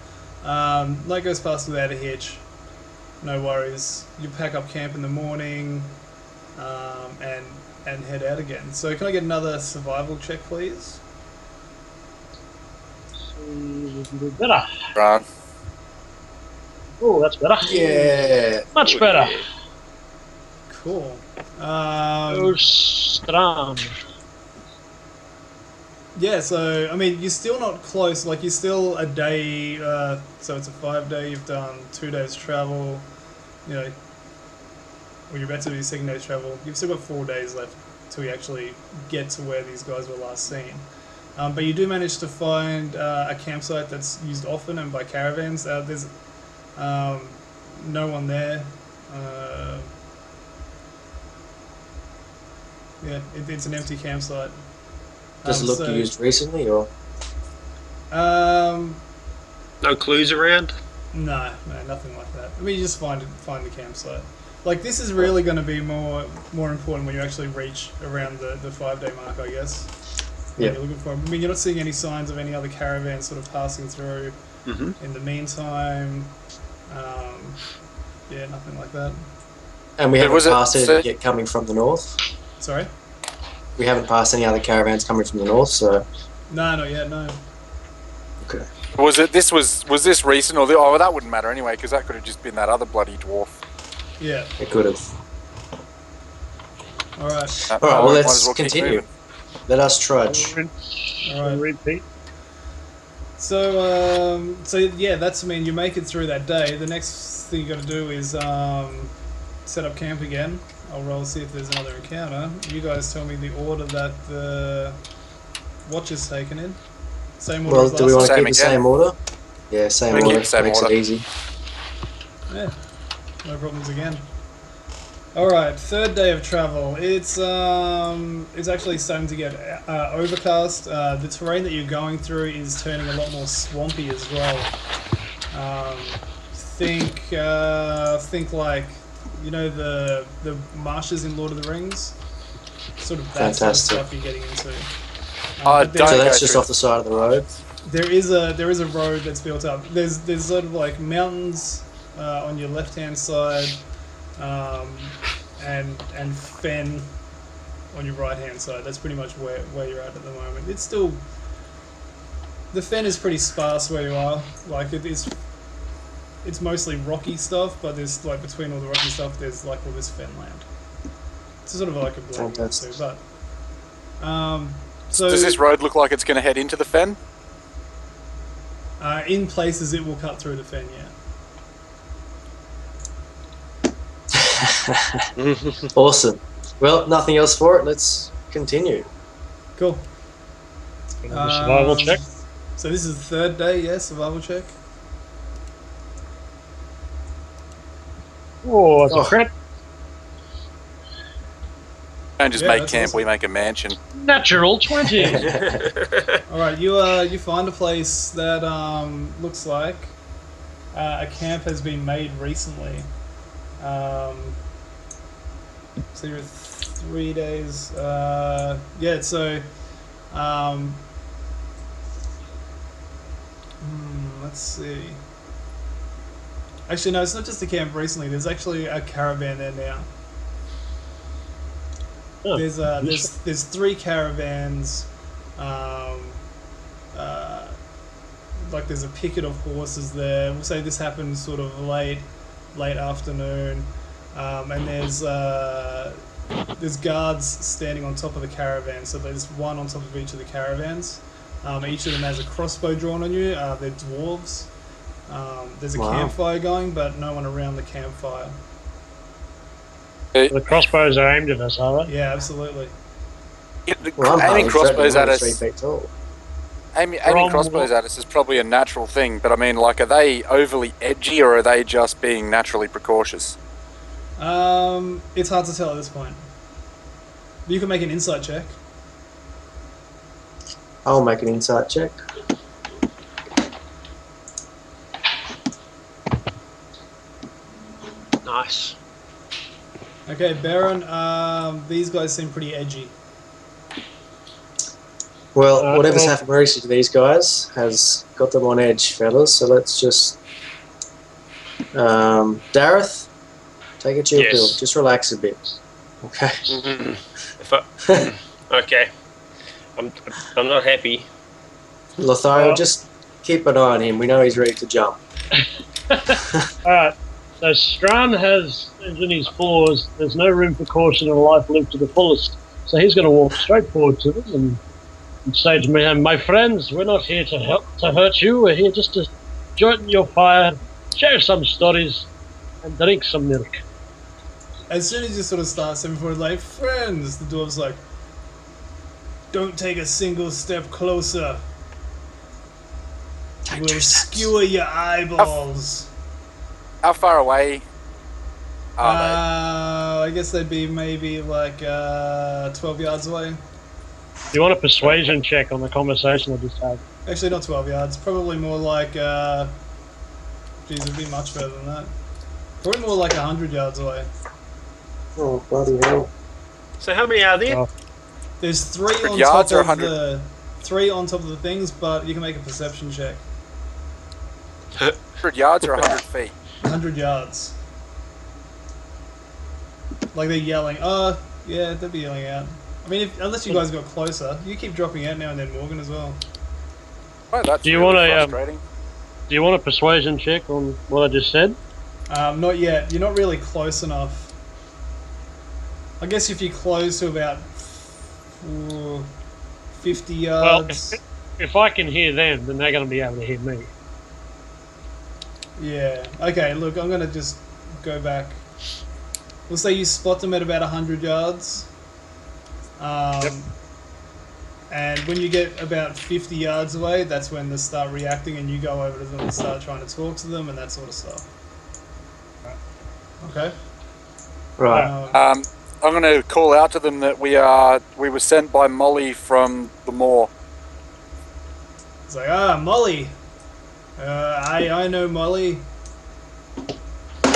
S2: Night goes past without a hitch. No worries. You pack up camp in the morning, and head out again. So can I get another survival check, please?
S5: Better.
S6: Right.
S5: Oh, that's better.
S7: Yeah.
S5: Much better.
S2: Cool.
S5: Oh, strong.
S2: Yeah, so, I mean, you're still not close. Like, you're still a day, so it's a 5-day. You've done 2 days travel. You know, well, you're about to do your second day's travel. You've still got 4 days left till you actually get to where these guys were last seen. But you do manage to find a campsite that's used often and by caravans. There's no one there. Yeah, it's an empty campsite.
S7: Does it look
S2: so-
S7: used recently, or?
S2: No,
S3: clues around?
S2: nothing like that. I mean, you just find the campsite. Like, this is really going to be more important when you actually reach around the 5-day mark, I guess.
S7: Yeah.
S2: You're looking for. I mean, you're not seeing any signs of any other caravans sort of passing through.
S3: Mm-hmm.
S2: In the meantime, yeah, nothing like that.
S7: And we
S6: But
S7: haven't
S6: was it-
S7: passed
S6: so-
S7: anything yet coming from the north.
S2: Sorry?
S7: We haven't passed any other caravans coming from the north, so
S2: No, not yet. No.
S7: okay.
S6: Was this recent or oh, that wouldn't matter anyway because that could have just been that other bloody dwarf.
S2: Yeah.
S7: It could have.
S2: All right.
S7: All right, well,
S6: Might
S7: let's
S6: keep
S7: continue.
S6: moving.
S7: Let us trudge.
S2: Alright.
S5: Repeat.
S2: So, yeah, that's. I mean, you make it through that day. The next thing you got to do is set up camp again. I'll roll see if there's another encounter. You guys tell me the order that the watch is taken in. Same order
S7: Well,
S2: as
S7: do we
S2: last
S7: want to
S6: Same
S7: keep the
S6: again.
S7: same order? Yeah, same
S6: We keep
S7: order.
S6: the same
S7: Makes
S6: order.
S7: it easy.
S2: Yeah, no problems again. All right, third day of travel. It's actually starting to get overcast. The terrain that you're going through is turning a lot more swampy as well. Think like, you know, the marshes in Lord of the Rings. Sort of that sort of
S7: Fantastic.
S2: stuff you're getting into.
S6: Don't
S2: but
S7: So
S6: go
S7: that's just
S6: through-
S7: off the side of the road.
S2: there is a road that's built up. There's sort of like mountains on your left hand side, and fen on your right hand side. That's pretty much where you're at the moment. It's still, the fen is pretty sparse where you are. Like it's mostly rocky stuff, but there's like between all the rocky stuff, there's like all this fen land. It's sort of like a blend of the
S7: Fantastic.
S2: two, but so
S6: Does this road look like it's going to head into the fen?
S2: in places it will cut through the fen, yeah.
S7: Awesome. Well, nothing else for it. Let's continue.
S2: Cool.
S5: Survival check.
S2: So this is the third day, yeah, survival check.
S5: Oh, it's a
S7: Oh.
S5: crit.
S6: Don't just
S2: Yeah,
S6: make
S2: that's
S6: camp,
S2: awesome.
S6: we make a mansion.
S5: Natural 20.
S2: All right, you find a place that looks like a camp has been made recently. So you're 3 days. Yeah, so let's see. Actually, no, it's not just a camp recently. There's actually a caravan there now.
S5: Oh,
S2: There's 3 caravans. Like there's a picket of horses there. We'll say this happened sort of late afternoon, and there's guards standing on top of the caravan. So there's one on top of each of the caravans. Each of them has a crossbow drawn on you. They're dwarves. There's a campfire going, but no one around the campfire.
S5: The crossbows are aimed at us, are they?
S2: Yeah, absolutely.
S6: Aiming crossbows at us.
S7: 3 feet tall.
S6: Aiming crossbows at us is probably a natural thing, but I mean, like, are they overly edgy or are they just being naturally precautious?
S2: It's hard to tell at this point. You can make an insight check.
S7: I'll make an insight check.
S3: Nice.
S2: Okay, Baron. These guys seem pretty edgy.
S7: Well, whatever's
S5: well-
S7: happened recently to these guys has got them on edge, fellas. So let's just... Dareth, take a chill
S3: Yes.
S7: pill. Just relax a bit. Okay.
S3: Okay. I'm not happy.
S7: Lothario,
S5: Well-
S7: just keep an eye on him. We know he's ready to jump.
S5: Alright, so Strawn has in his floors, there's no room for caution and life lived to the fullest. So he's going to walk straight forward to them and say to me, my friends, we're not here to hurt you. We're here just to join your fire, share some stories, and drink some milk.
S2: As soon as you sort of start stepping forward, like, friends, the dwarf's like, don't take a single step closer. We'll skewer your eyeballs.
S6: How far away are
S2: I guess they'd be maybe like 12 yards away.
S5: Do you want a persuasion check on the conversation I just had?
S2: Actually, not 12 yards. Probably more like, geez, it'd be much further than that. Probably more like 100 yards away.
S7: Oh, bloody hell.
S3: So how many are there?
S5: Oh.
S2: There's 3 on
S6: yards
S2: top
S6: or
S2: of
S6: 100?
S2: the 3 on top of the things, but you can make a perception check.
S6: they? 100 yards or 100 feet?
S2: 100 yards. Like they're yelling. Yeah, they'd be yelling out. I mean, unless you guys got closer. You keep dropping out now and then, Morgan, as well.
S6: Oh, that's
S5: Do you
S6: really
S5: wanna,
S6: frustrating.
S5: Do you want a persuasion check on what I just said?
S2: Not yet. You're not really close enough. I guess if you're close to about 50 yards.
S5: Well, if I can hear them, then they're going to be able to hear me.
S2: Yeah. Okay, look, I'm going to just go back. We'll say you spot them at about 100 yards.
S5: Yep.
S2: And when you get about 50 yards away, that's when they start reacting and you go over to them and start trying to talk to them and that sort of stuff. Okay.
S7: Right.
S6: I'm going to call out to them that we were sent by Molly from the moor.
S2: It's like, Molly. I know Molly.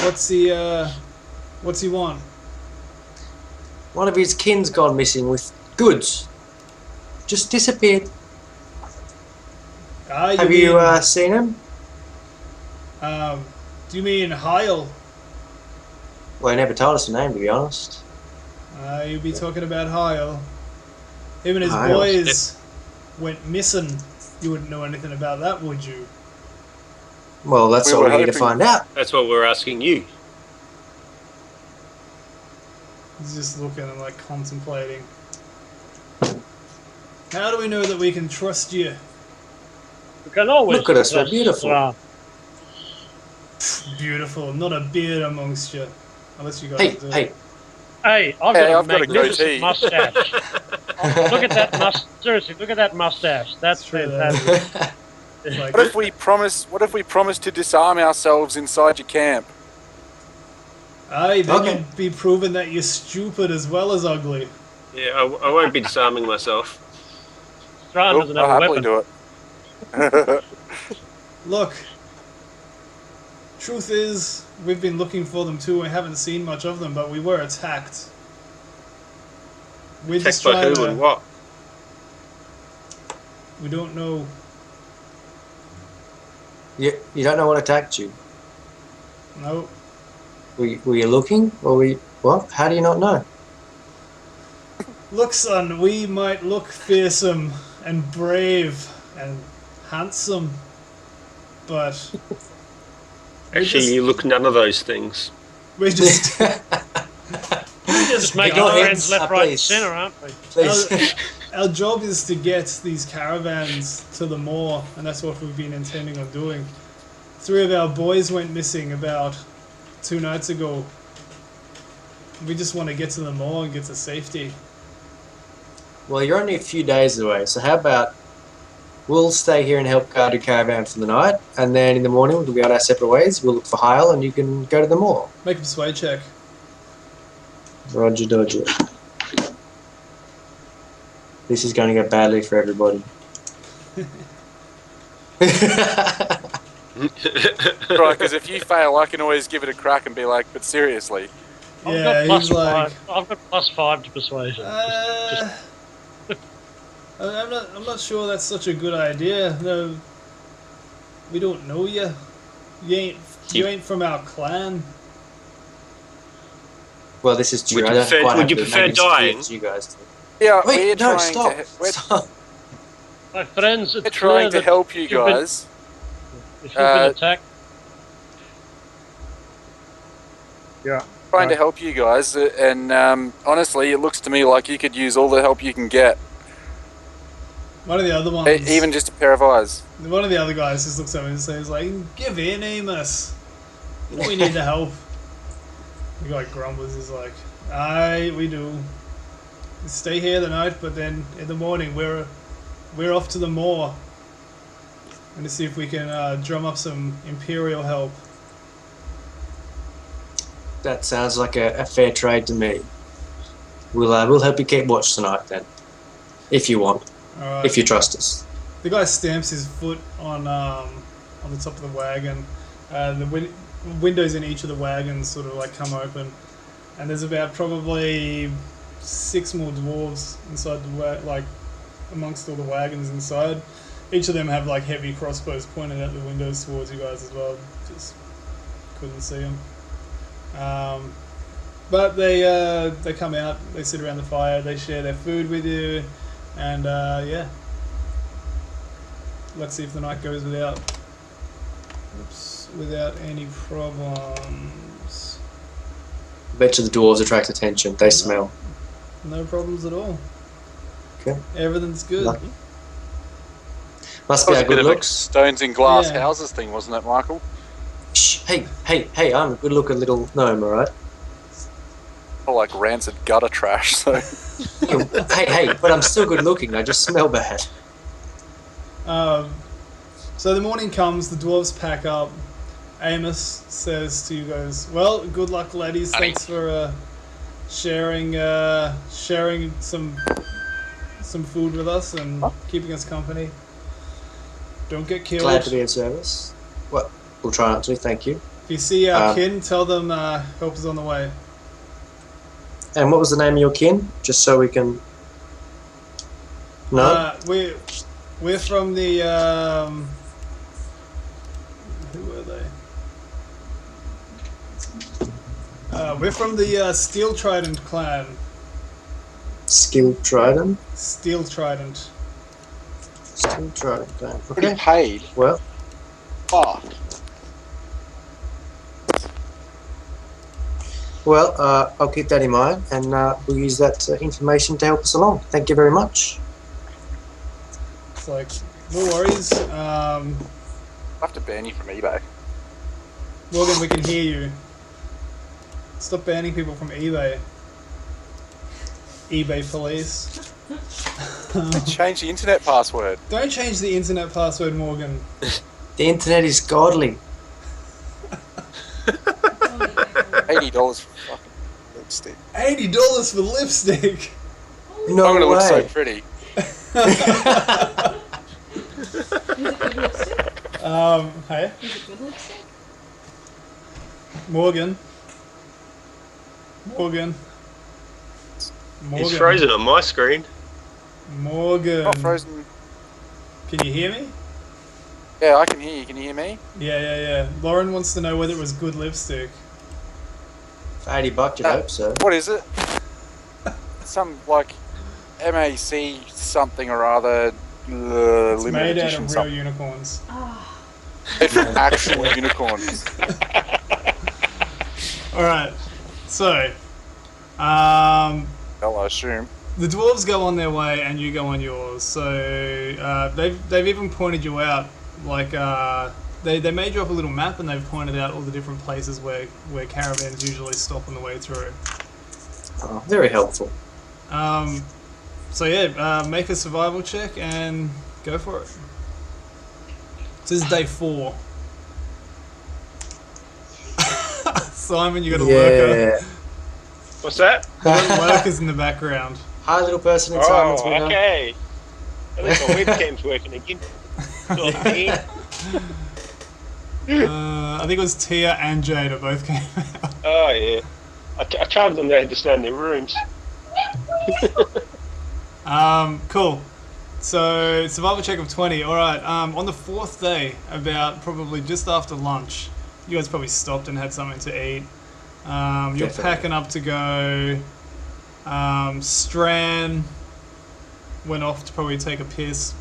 S2: What's he want?
S7: One of his kin's gone missing with goods. Just disappeared. Have you seen him?
S2: Do you mean Heil?
S7: Well, he never told us the name, to be honest.
S2: You'd be talking about Heil. Him and his
S7: Heil.
S2: boys went missing. You wouldn't know anything about that, would you?
S7: Well, that's
S6: We
S7: all
S6: were
S7: we need to
S6: hoping-
S7: find out.
S3: That's what we're asking you.
S2: He's just looking and like contemplating. How do we know that we can trust you?
S5: We can always
S7: Look at us, we're
S5: trust
S7: beautiful.
S5: Strawn.
S2: Beautiful, not a beard amongst you. Unless you guys
S7: Hey,
S2: do.
S7: hey.
S5: Hey, I've
S6: Hey,
S5: got
S6: I've
S5: a
S6: got a
S5: magnificent
S6: goatee.
S5: mustache. Look at that mustache. Seriously, look at that mustache. That's
S2: True
S5: fantastic.
S2: It's like,
S6: What if we promise to disarm ourselves inside your camp?
S2: aye, then
S7: Okay.
S2: you'd be proving that you're stupid as well as ugly.
S3: Yeah, I won't be disarming myself.
S5: Strahd doesn't have
S6: I'll
S5: a
S6: happily
S5: weapon.
S6: do it.
S2: Look, truth is, we've been looking for them too. We haven't seen much of them, but we were attacked. We're just
S3: Attacked by
S2: trying
S3: who
S2: to.
S3: and what?
S2: We don't know.
S7: You don't know what attacked you?
S2: No.
S7: Were you looking? Or what? How do you not know?
S2: Look, son, we might look fearsome and brave and handsome, but
S3: Actually, you look none of those things.
S2: we just
S5: Just making
S7: Your
S5: friends
S7: hands
S5: left,
S7: up,
S5: right, and
S7: please.
S5: centre, aren't we?
S7: Please.
S2: our job is to get these caravans to the moor, and that's what we've been intending on doing. 3 of our boys went missing about 2 nights ago. We just want to get to the moor and get to safety.
S7: Well, you're only a few days away, so how about we'll stay here and help guard your caravan for the night, and then in the morning we'll go our separate ways. We'll look for Hyle, and you can go to the moor.
S2: Make a persuade check.
S7: Roger, dodger. This is going to go badly for everybody.
S6: Right, because if you fail, I can always give it a crack and be like, but seriously.
S2: Yeah, he's like,
S5: I've got +5 to persuasion.
S2: I'm not sure that's such a good idea. No, we don't know you. You ain't from our clan.
S7: Well, this is true.
S3: Would
S7: I
S3: you
S7: don't
S3: prefer-
S7: quite
S3: would
S7: have
S3: you
S7: the
S3: prefer
S7: names clear
S3: dying?
S7: as you guys do.
S6: Yeah,
S7: Wait,
S6: we're
S7: no,
S6: trying
S7: stop.
S6: to we're,
S7: Stop.
S5: My friends, it's
S6: we're trying to
S5: clear
S6: help you
S5: you've been-
S6: guys.
S5: if you've been attacked. Yeah.
S6: Trying to help you guys, and honestly, it looks to me like you could use all the help you can get,
S2: One of the other ones,
S6: even just a pair of eyes.
S2: one of the other guys just looks at me and says like, "Give in, Amos. You know we need the help." The guy grumbles. He's like, "Aye, we do. Stay here the night, but then in the morning we're off to the moor and to see if we can drum up some Imperial help."
S7: That sounds like a fair trade to me. We'll help you keep watch tonight then, if you want,
S2: Alright.
S7: if you trust us.
S2: The guy stamps his foot on the top of the wagon. The windows in each of the wagons sort of like come open, and there's about probably 6 more dwarves inside the amongst all the wagons inside. Each of them have like heavy crossbows pointed at the windows towards you guys as well. Just couldn't see them. But they come out, they sit around the fire, they share their food with you, and yeah. Let's see if the night goes without any problems.
S7: Bet you the dwarves attract attention. They smell.
S2: No problems at all.
S7: Okay.
S2: Everything's good.
S7: Lucky. Must be
S6: That was
S7: our
S6: a bit
S7: good
S6: of a
S7: looks.
S6: stones in glass
S2: Yeah.
S6: houses thing, wasn't it, Michael?
S7: Shh, hey, I'm a good looking little gnome, alright?
S6: Or like rancid gutter trash. So
S7: hey, but I'm still good looking, I just smell bad.
S2: So the morning comes, the dwarves pack up. Amos says to you guys, "Well, good luck, ladies. Thanks for sharing some food with us and keeping us company. Don't get killed.
S7: Glad to be of service. Well, we'll try not to, thank you.
S2: If you see our kin, tell them help is on the way."
S7: And what was the name of your kin? Just so we can... No?
S2: We're from the who were they? We're from the Steel Trident clan.
S7: Skill Trident?
S2: Steel Trident.
S7: Skill Trident clan.
S6: pretty
S7: Okay.
S6: paid.
S7: Well,
S6: Oh,
S7: I'll keep that in mind, and we'll use that information to help us along. Thank you very much.
S2: It's like, no worries.
S6: I'll have to ban you from eBay.
S2: Morgan, we can hear you. Stop banning people from eBay. eBay police.
S6: Change the internet password.
S2: Don't change the internet password, Morgan.
S7: The internet is godly.
S6: $80 for fucking lipstick.
S2: $80 for lipstick.
S7: No
S6: I'm going to look so
S7: way.
S6: pretty.
S1: Is it good lipstick?
S2: Hey,
S1: Is it good lipstick?
S2: Morgan.
S3: It's frozen on my screen.
S2: Morgan.
S6: Not frozen.
S2: Can you hear me?
S6: Yeah, I can hear you. Can you hear me?
S2: Yeah. Lauren wants to know whether it was good lipstick.
S7: For $80, you'd hope so.
S6: What is it? Some, like, MAC something or other.
S2: It's
S6: Limited
S2: made out
S6: edition
S2: of real
S6: something.
S2: unicorns.
S6: Made from actual unicorns.
S2: Alright, so,
S6: Hell, I assume.
S2: the dwarves go on their way and you go on yours. So, they've even pointed you out, like, they made you up a little map and they've pointed out all the different places where caravans usually stop on the way through.
S7: Oh, very helpful.
S2: So yeah, make a survival check and go for it. This is day 4. Simon, you got a worker.
S3: What's that?
S2: You got workers in the background.
S7: Hi, little person in Simon's
S3: Oh,
S7: window.
S3: okay. At least my webcam's working again.
S2: I think it was Tia and Jada both came out.
S3: Oh, yeah. I charged them they had to stay in their rooms.
S2: Cool. So, survival check of 20. Alright, on the 4th day, about probably just after lunch, you guys probably stopped and had something to eat. You're
S7: Definitely.
S2: packing up to go. Stran went off to probably take a piss.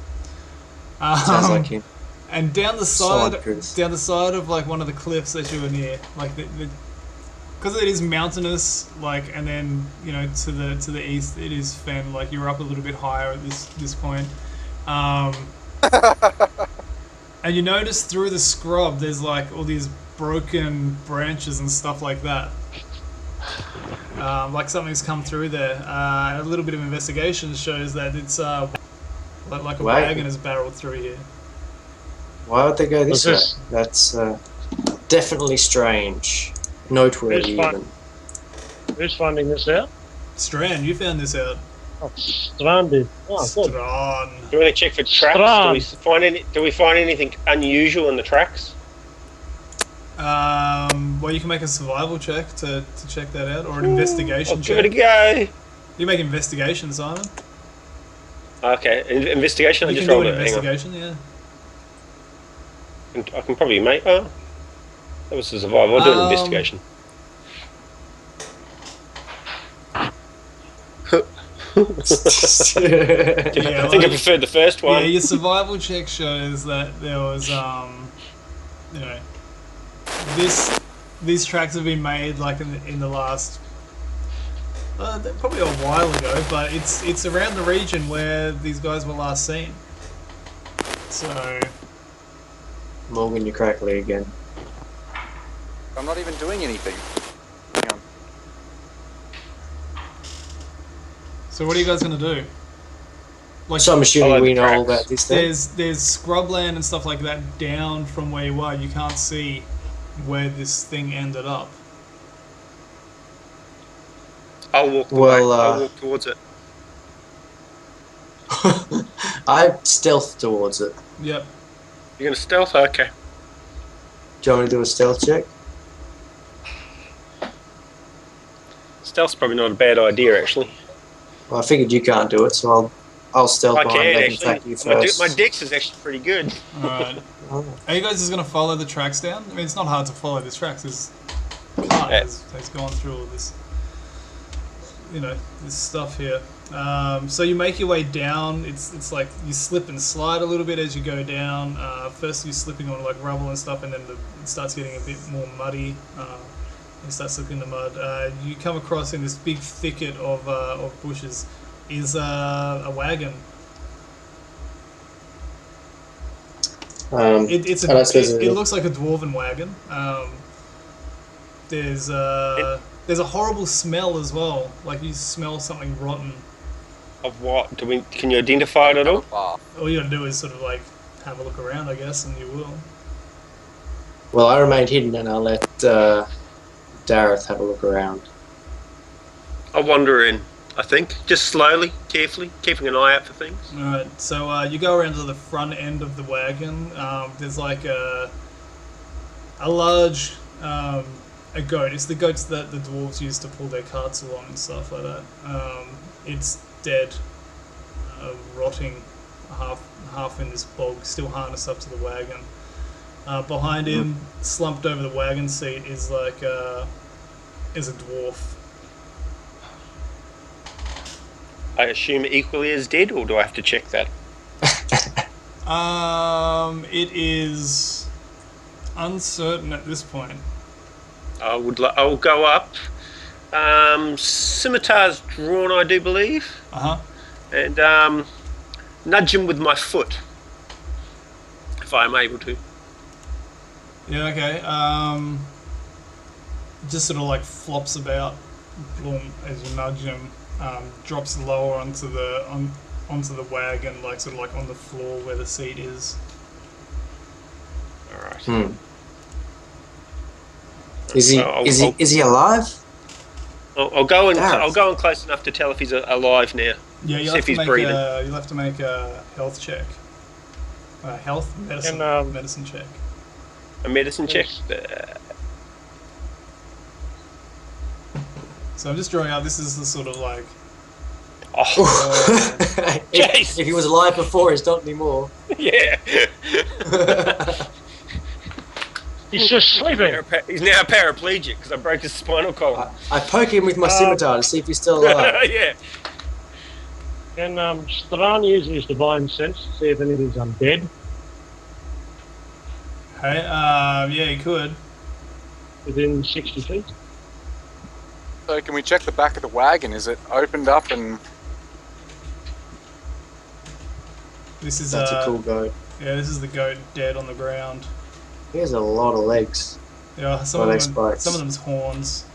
S7: Sounds like him.
S2: And down the
S7: Solid piss.
S2: side of like one of the cliffs that you were near, like because it is mountainous, like, and then to the east it is fen. Like you're up a little bit higher at this point, and you notice through the scrub there's like all these broken branches and stuff like that. Like something's come through there. A little bit of investigation shows that it's like a wagon has barreled through here.
S7: Why would they go this way?
S5: What's this?
S7: That's definitely strange. Noteworthy
S5: Who's
S7: even.
S5: Who's finding this out?
S2: Strand, you found this out.
S5: Oh, Stranded. Oh, good.
S2: Strand.
S3: Do you want to check for tracks? Do we find anything unusual in the tracks?
S2: Well, you can make a survival check to check that out, or an investigation
S3: I'll
S2: check.
S3: give it a go.
S2: You make investigation, Simon.
S3: Okay, investigation. I
S2: You
S3: just
S2: can do
S3: rolled
S2: an
S3: it. Hang on.
S2: investigation, yeah.
S3: I can probably make. Oh, that was a survival. I'll do an investigation.
S2: Yeah,
S3: I think I preferred the first one.
S2: Yeah, your survival check shows that there was, these tracks have been made like in the last, probably a while ago, but it's around the region where these guys were last seen. So
S7: Morgan, you're crackly again.
S6: I'm not even doing anything. Hang on.
S2: so what are you guys gonna do? Like,
S7: So I'm assuming
S3: Follow
S7: we
S3: the
S7: know all
S3: tracks.
S7: about this then.
S2: there's scrubland and stuff like that down from where you are. You can't see where this thing ended up.
S3: I'll walk
S7: Well,
S3: I'll walk towards it.
S7: I stealth towards it.
S2: Yep.
S3: You're gonna stealth? Okay.
S7: Do you want me to do a stealth check?
S3: Stealth's probably not a bad idea, actually.
S7: Well, I figured you can't do it, so I'll stealth
S3: I
S7: behind
S3: can
S7: and attack
S3: actually.
S7: you
S3: My
S7: first.
S3: dex is actually pretty good.
S2: Alright.
S7: Oh.
S2: Are you guys just gonna follow the tracks down? I mean, it's not hard to follow the tracks. This cart has gone through all this, this stuff here. So you make your way down. It's like you slip and slide a little bit as you go down. First you're slipping on like rubble and stuff, and then it starts getting a bit more muddy. You start slipping in the mud. You come across in this big thicket of bushes is a wagon. It looks like a dwarven wagon. There's a horrible smell as well. Like you smell something rotten.
S3: Of what? Can you identify it at all?
S2: All you gotta do is sort of like have a look around, I guess, and you will.
S7: Well, I remained hidden and I'll let Dareth have a look around.
S3: I'll wander in. I think. Just slowly, carefully, keeping an eye out for things.
S2: Alright, so you go around to the front end of the wagon. There's like a large a goat. It's the goats that the dwarves use to pull their carts along and stuff like that. It's dead, rotting, half in this bog, still harnessed up to the wagon. Behind him, slumped over the wagon seat, is like is a dwarf.
S3: I assume equally as dead, or do I have to check that?
S2: It is uncertain at this point.
S3: I'll go up. Scimitar's drawn, I do believe. And nudge him with my foot, if I am able to.
S2: Yeah. Okay. Just sort of like flops about, bloom, as you nudge him. Drops lower onto the wagon, like sort of like on the floor where the seat is.
S3: All right.
S7: Is he alive?
S3: I'll go in close enough to tell if he's alive now.
S2: Yeah, you'll have to make a health check. Medicine check.
S3: A medicine check.
S2: So I'm just drawing out. This is the sort of like.
S7: If he was alive before, he's not anymore.
S3: Yeah.
S5: He's just sleeping.
S3: He's now paraplegic because I broke his spinal column.
S7: I poke him with my scimitar to see if he's still alive.
S3: Yeah.
S5: Can Strawn use his divine sense to see if anything's undead?
S2: Hey, yeah, he could.
S5: Within 60 feet?
S6: So can we check the back of the wagon? Is it opened up and...
S2: This is
S7: That's a cool goat.
S2: Yeah, this is the goat dead on the ground.
S7: He has a lot of legs.
S2: Yeah, some of them's horns.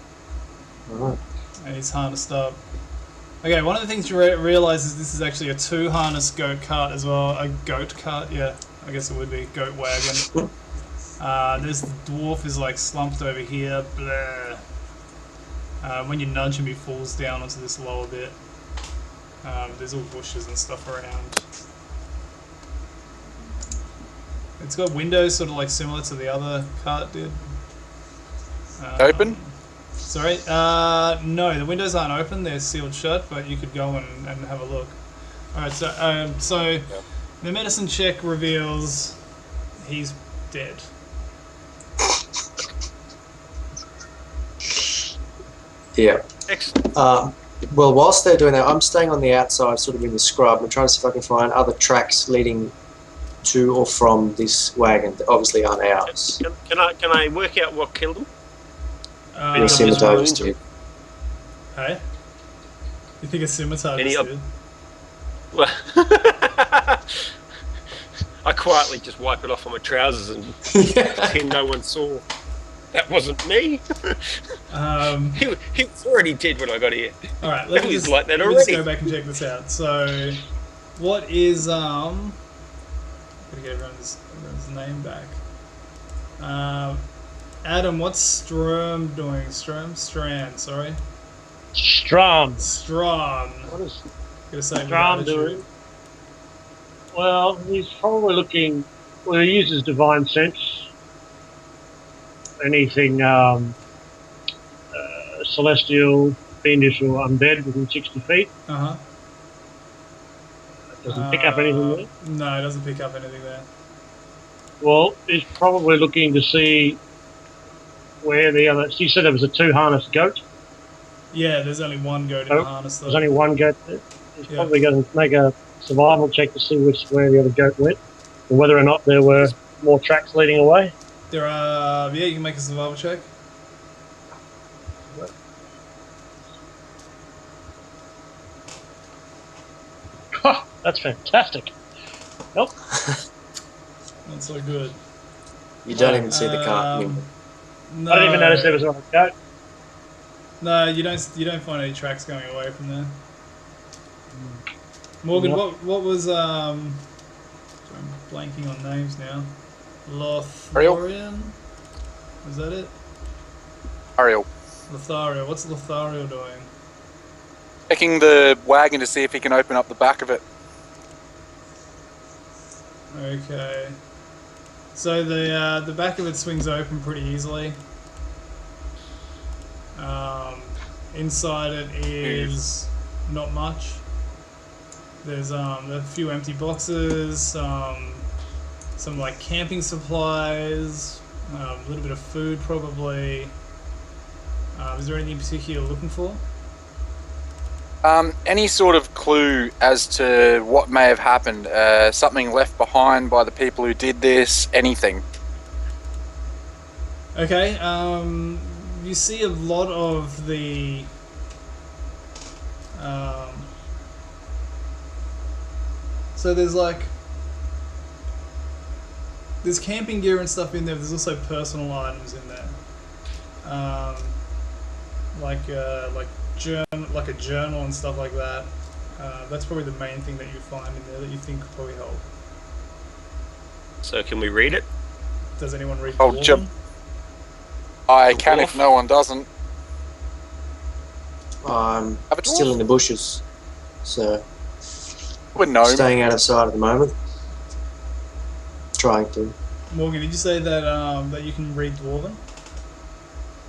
S7: Right.
S2: And he's harnessed up. Okay, one of the things you realise is this is actually a two-harness goat cart as well. A goat cart, yeah. I guess it would be goat wagon. There's the dwarf is like slumped over here. Blah. When you nudge him, he falls down onto this lower bit. There's all bushes and stuff around. It's got windows sort of like similar to the other cart did.
S6: Open?
S2: Sorry? No, the windows aren't open. They're sealed shut, but you could go and have a look. Alright, so the medicine check reveals he's dead.
S7: Yeah.
S3: Excellent.
S7: Well, whilst they're doing that, I'm staying on the outside, sort of in the scrub, and trying to see if I can find other tracks leading to or from this wagon that obviously aren't ours.
S3: Can I work out what killed him?
S7: Your scimitar just did.
S2: Hey? You think a scimitar
S3: Any
S2: just did?
S3: Well, I quietly just wipe it off on my trousers and pretend no one saw. That wasn't me. He was already dead when I got here.
S2: All right, let's just go back and check this out. So, what is Gotta get everyone's name back. Adam, what's Strom doing? Strand, sorry.
S5: Strom.
S2: What
S5: is Strom doing? Well, he's probably looking. Well, he uses divine sense. Anything celestial, fiendish, or undead within 60 feet. Doesn't pick up anything there?
S2: No, it doesn't pick up anything there.
S5: Well, he's probably looking to see where the other... You said there was a two-harness goat?
S2: Yeah, there's only one goat in the harness, though.
S5: There's only one goat there? He's probably going to make a survival check to see where the other goat went, or whether or not there were more tracks leading away.
S2: There are... Yeah, you can make a survival check.
S5: That's fantastic. Nope.
S2: Not so good.
S7: You don't even see the cart.
S2: No,
S5: I didn't even notice there was one goat.
S2: No, you don't find any tracks going away from there. Morgan, what was sorry, I'm blanking on names now. Lotharian? Was that it?
S6: Ariel.
S2: Lothario. What's Lothario doing?
S6: Checking the wagon to see if he can open up the back of it.
S2: Okay. So the back of it swings open pretty easily. Inside it is not much. There's a few empty boxes, some like camping supplies, a little bit of food probably. Is there anything in particular you're looking for?
S6: Any sort of clue as to what may have happened? Something left behind by the people who did this? Anything?
S2: Okay. You see a lot of the. So there's camping gear and stuff in there. There's also personal items in there, like a journal and stuff like that. That's probably the main thing that you find in there that you think could probably help.
S3: So can we read it?
S2: Does anyone read?
S6: Oh, jump. I can if no one doesn't.
S7: I'm still in the bushes, so
S6: We're gnome.
S7: staying out of sight at the moment. Trying to.
S2: Morgan, did you say that that you can read Dwarven?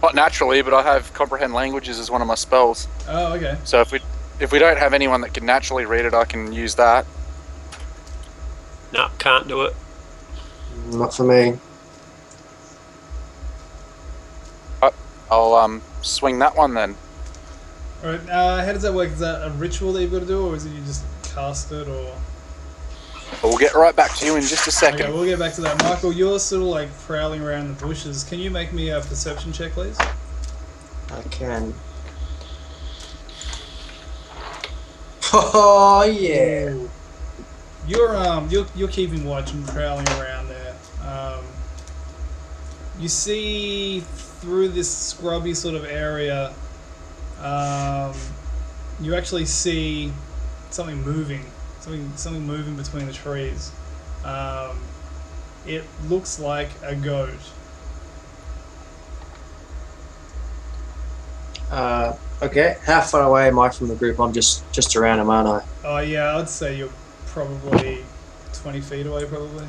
S6: Not naturally, but I have comprehend languages as one of my spells.
S2: Oh, okay.
S6: So if we don't have anyone that can naturally read it, I can use that.
S3: No, can't do it.
S7: Not for me.
S6: I'll swing that one then.
S2: Alright, how does that work? Is that a ritual that you've got to do, or is it you just cast it, or...?
S6: We'll get right back to you in just a second.
S2: Okay, we'll get back to that. Michael, you're sort of like prowling around the bushes. Can you make me a perception check, please?
S7: I can. Oh yeah.
S2: Ooh. You're keeping watch and prowling around there. You see through this scrubby sort of area. You actually see something moving. Something moving between the trees. It looks like a goat.
S7: Okay. How far away am I from the group? I'm just around them, aren't I?
S2: Oh yeah, I'd say you're probably 20 feet away, probably.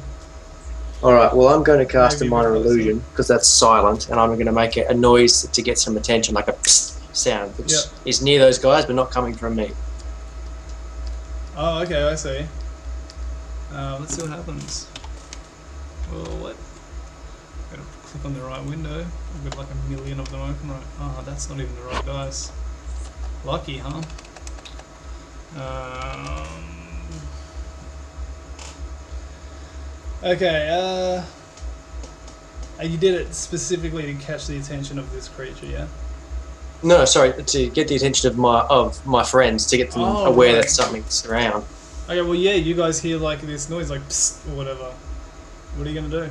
S7: All right. Well, I'm going to cast
S2: Maybe
S7: a minor
S2: a bit closer.
S7: illusion because that's silent, and I'm going to make a noise to get some attention, like a psst sound, which
S2: Yep.
S7: is near those guys, but not coming from me.
S2: Oh, okay, I see. Let's see what happens. Well, what? Gotta click on the right window. I've got like a million of them open right. Oh, that's not even the right dice. Lucky, huh? Okay, you did it specifically to catch the attention of this creature, yeah?
S7: No, sorry, to get the attention of my friends, to get them
S2: Oh,
S7: aware
S2: right.
S7: that something's around.
S2: Okay, well, yeah, you guys hear like this noise, like psst or whatever. What are you gonna do?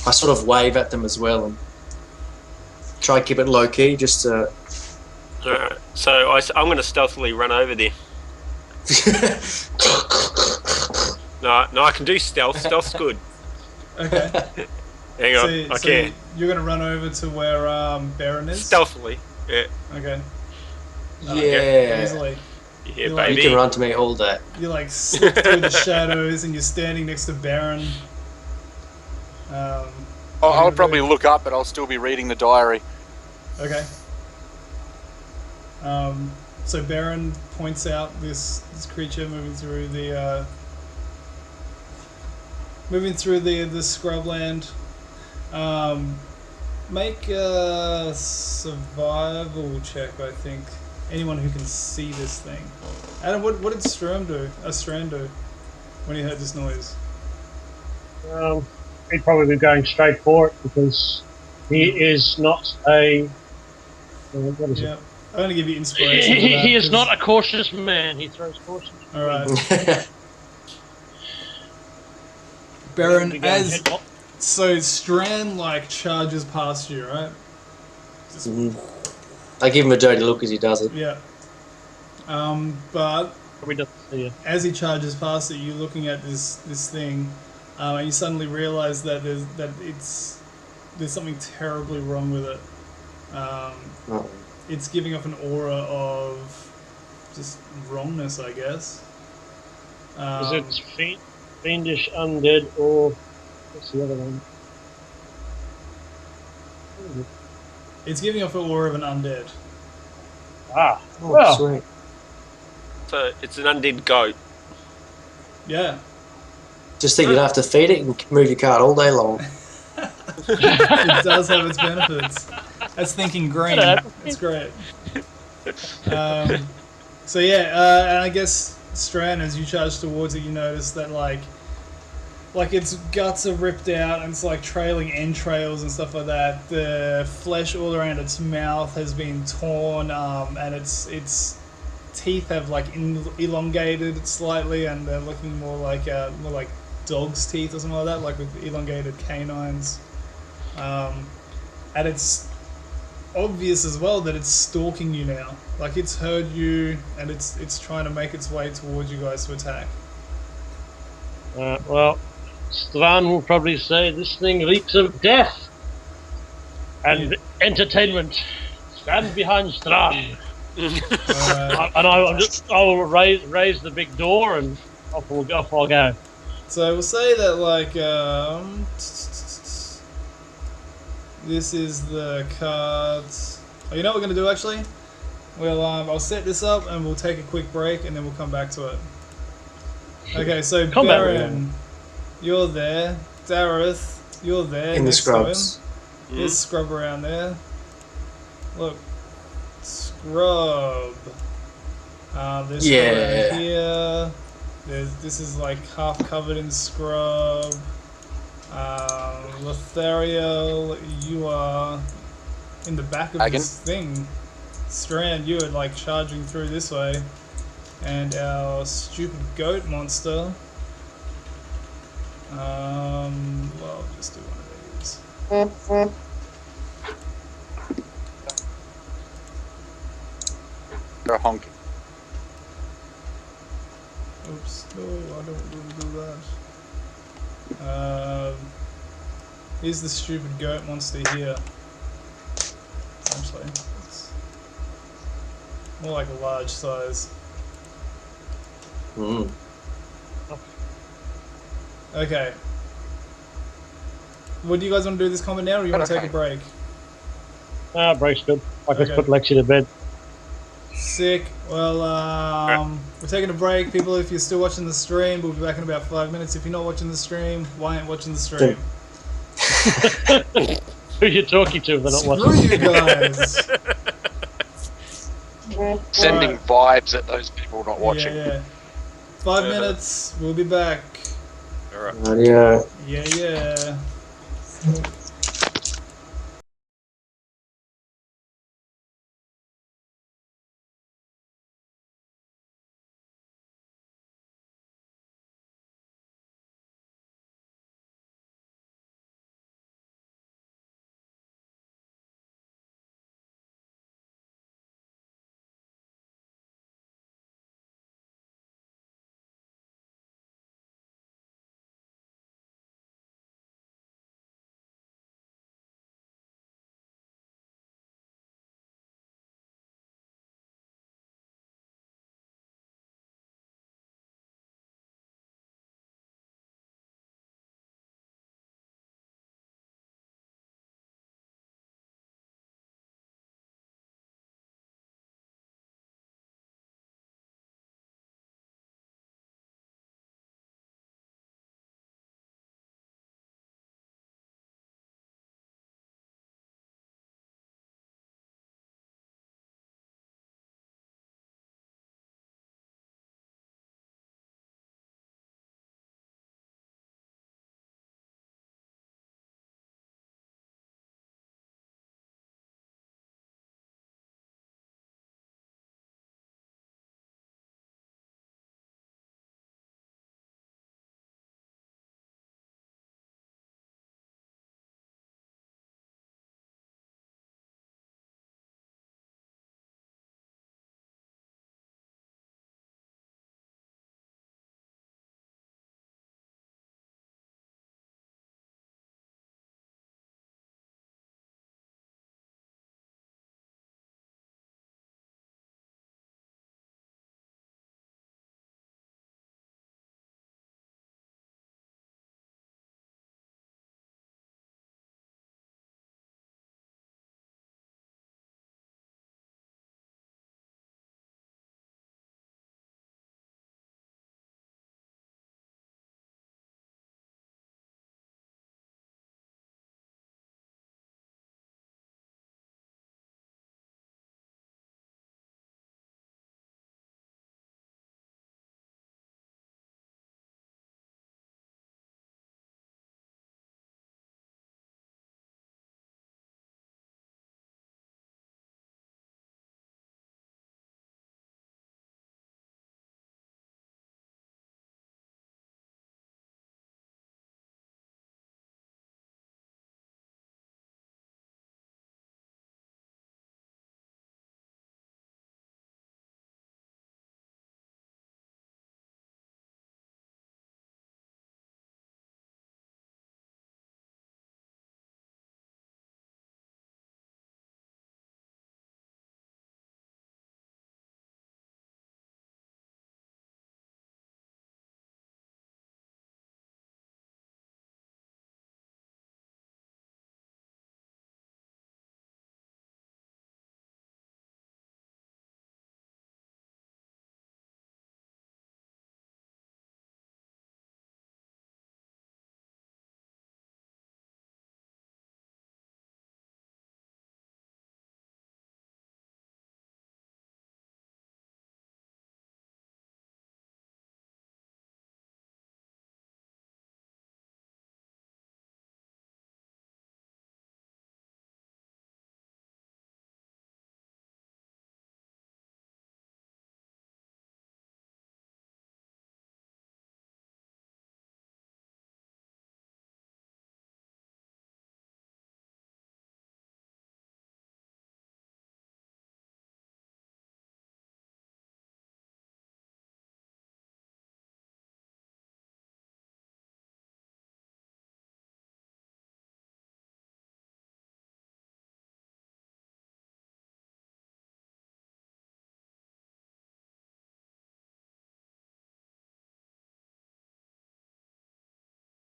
S7: I sort of wave at them as well and try and keep it low key, just to.
S3: Alright, so I'm going to stealthily run over there. No, I can do stealth. Stealth's good.
S2: Okay.
S3: Hang on, I
S2: So
S3: can.
S2: you're gonna run over to where Baron is?
S3: Stealthily. Yeah,
S2: Okay.
S7: Yeah.
S2: Easily.
S3: yeah,
S2: You're like-
S7: You
S3: baby.
S7: can run to me all day.
S2: You like slip through the shadows and you're standing next to Baron.
S6: I'll probably look up, but I'll still be reading the diary.
S2: Okay. So Baron points out this creature moving through the scrubland. Make a survival check, I think. Anyone who can see this thing. Adam, what did Strand do when he heard this noise?
S5: He'd probably be going straight for it because he is not a. What is
S2: Yeah,
S5: it?
S2: I'm gonna give you inspiration.
S5: He is not a cautious man. He throws caution.
S2: All right,
S5: He'd
S2: Baron.
S5: be going headlock.
S2: So Strand like charges past you, right?
S7: Mhm. I give him a dirty look as he does it.
S2: Yeah. But
S5: Probably doesn't see it.
S2: as he charges past it, you're looking at this thing, and you suddenly realise that there's something terribly wrong with it.
S7: Oh.
S2: it's giving off an aura of just wrongness, I guess.
S5: Is it fiendish, undead, or what's the other one?
S2: It's giving off an aura of an undead.
S5: Ah,
S7: Oh,
S5: well,
S7: sweet.
S3: So it's an undead goat.
S2: Yeah.
S7: Just think you'd have to feed it and move your cart all day long.
S2: It does have its benefits. That's thinking green. It's great. So yeah, and I guess Stran, as you charge towards it, you notice that like its guts are ripped out and it's like trailing entrails and stuff like that. The flesh all around its mouth has been torn, and its teeth have like elongated slightly, and they're looking more like dog's teeth or something like that, like with elongated canines. And it's obvious as well that it's stalking you now. Like it's heard you, and it's trying to make its way towards you guys to attack.
S5: well, Stran will probably say this thing reeks of death and entertainment. Stand behind Stran. And I will raise the big door and off I'll go.
S2: So we'll say that like this is the cards. Oh, you know what we're gonna do actually? Well, I'll set this up and we'll take a quick break and then we'll come back to it. Okay, so Baron, you're there. Dareth, you're there.
S7: In the
S2: next to him.
S7: scrubs.
S2: There's Scrub around there. Look, Scrub. There's Scrub around here. This is like half covered in scrub. Lothariel, you are in the back of this thing. Strand, you are like charging through this way. And our stupid goat monster. Well, I'll just do one of these.
S6: Go honk.
S2: Oops, no, I don't want to do that. Here's the stupid goat monster here. Actually, it's more like a large size.
S7: Mm.
S2: Okay. What do you guys want to do this combat now, or you want to take a break?
S5: Break's good. I can
S2: Okay.
S5: put Lexi to bed.
S2: Sick. Well, we're taking a break. People, if you're still watching the stream, we'll be back in about 5 minutes. If you're not watching the stream, why aren't you watching the stream?
S5: Who are you talking to if they're not
S2: Screw
S5: watching?
S2: you guys!
S6: Sending vibes at those people not watching.
S2: Yeah. 5 minutes, we'll be back.
S3: All right.
S7: Radio.
S2: Yeah.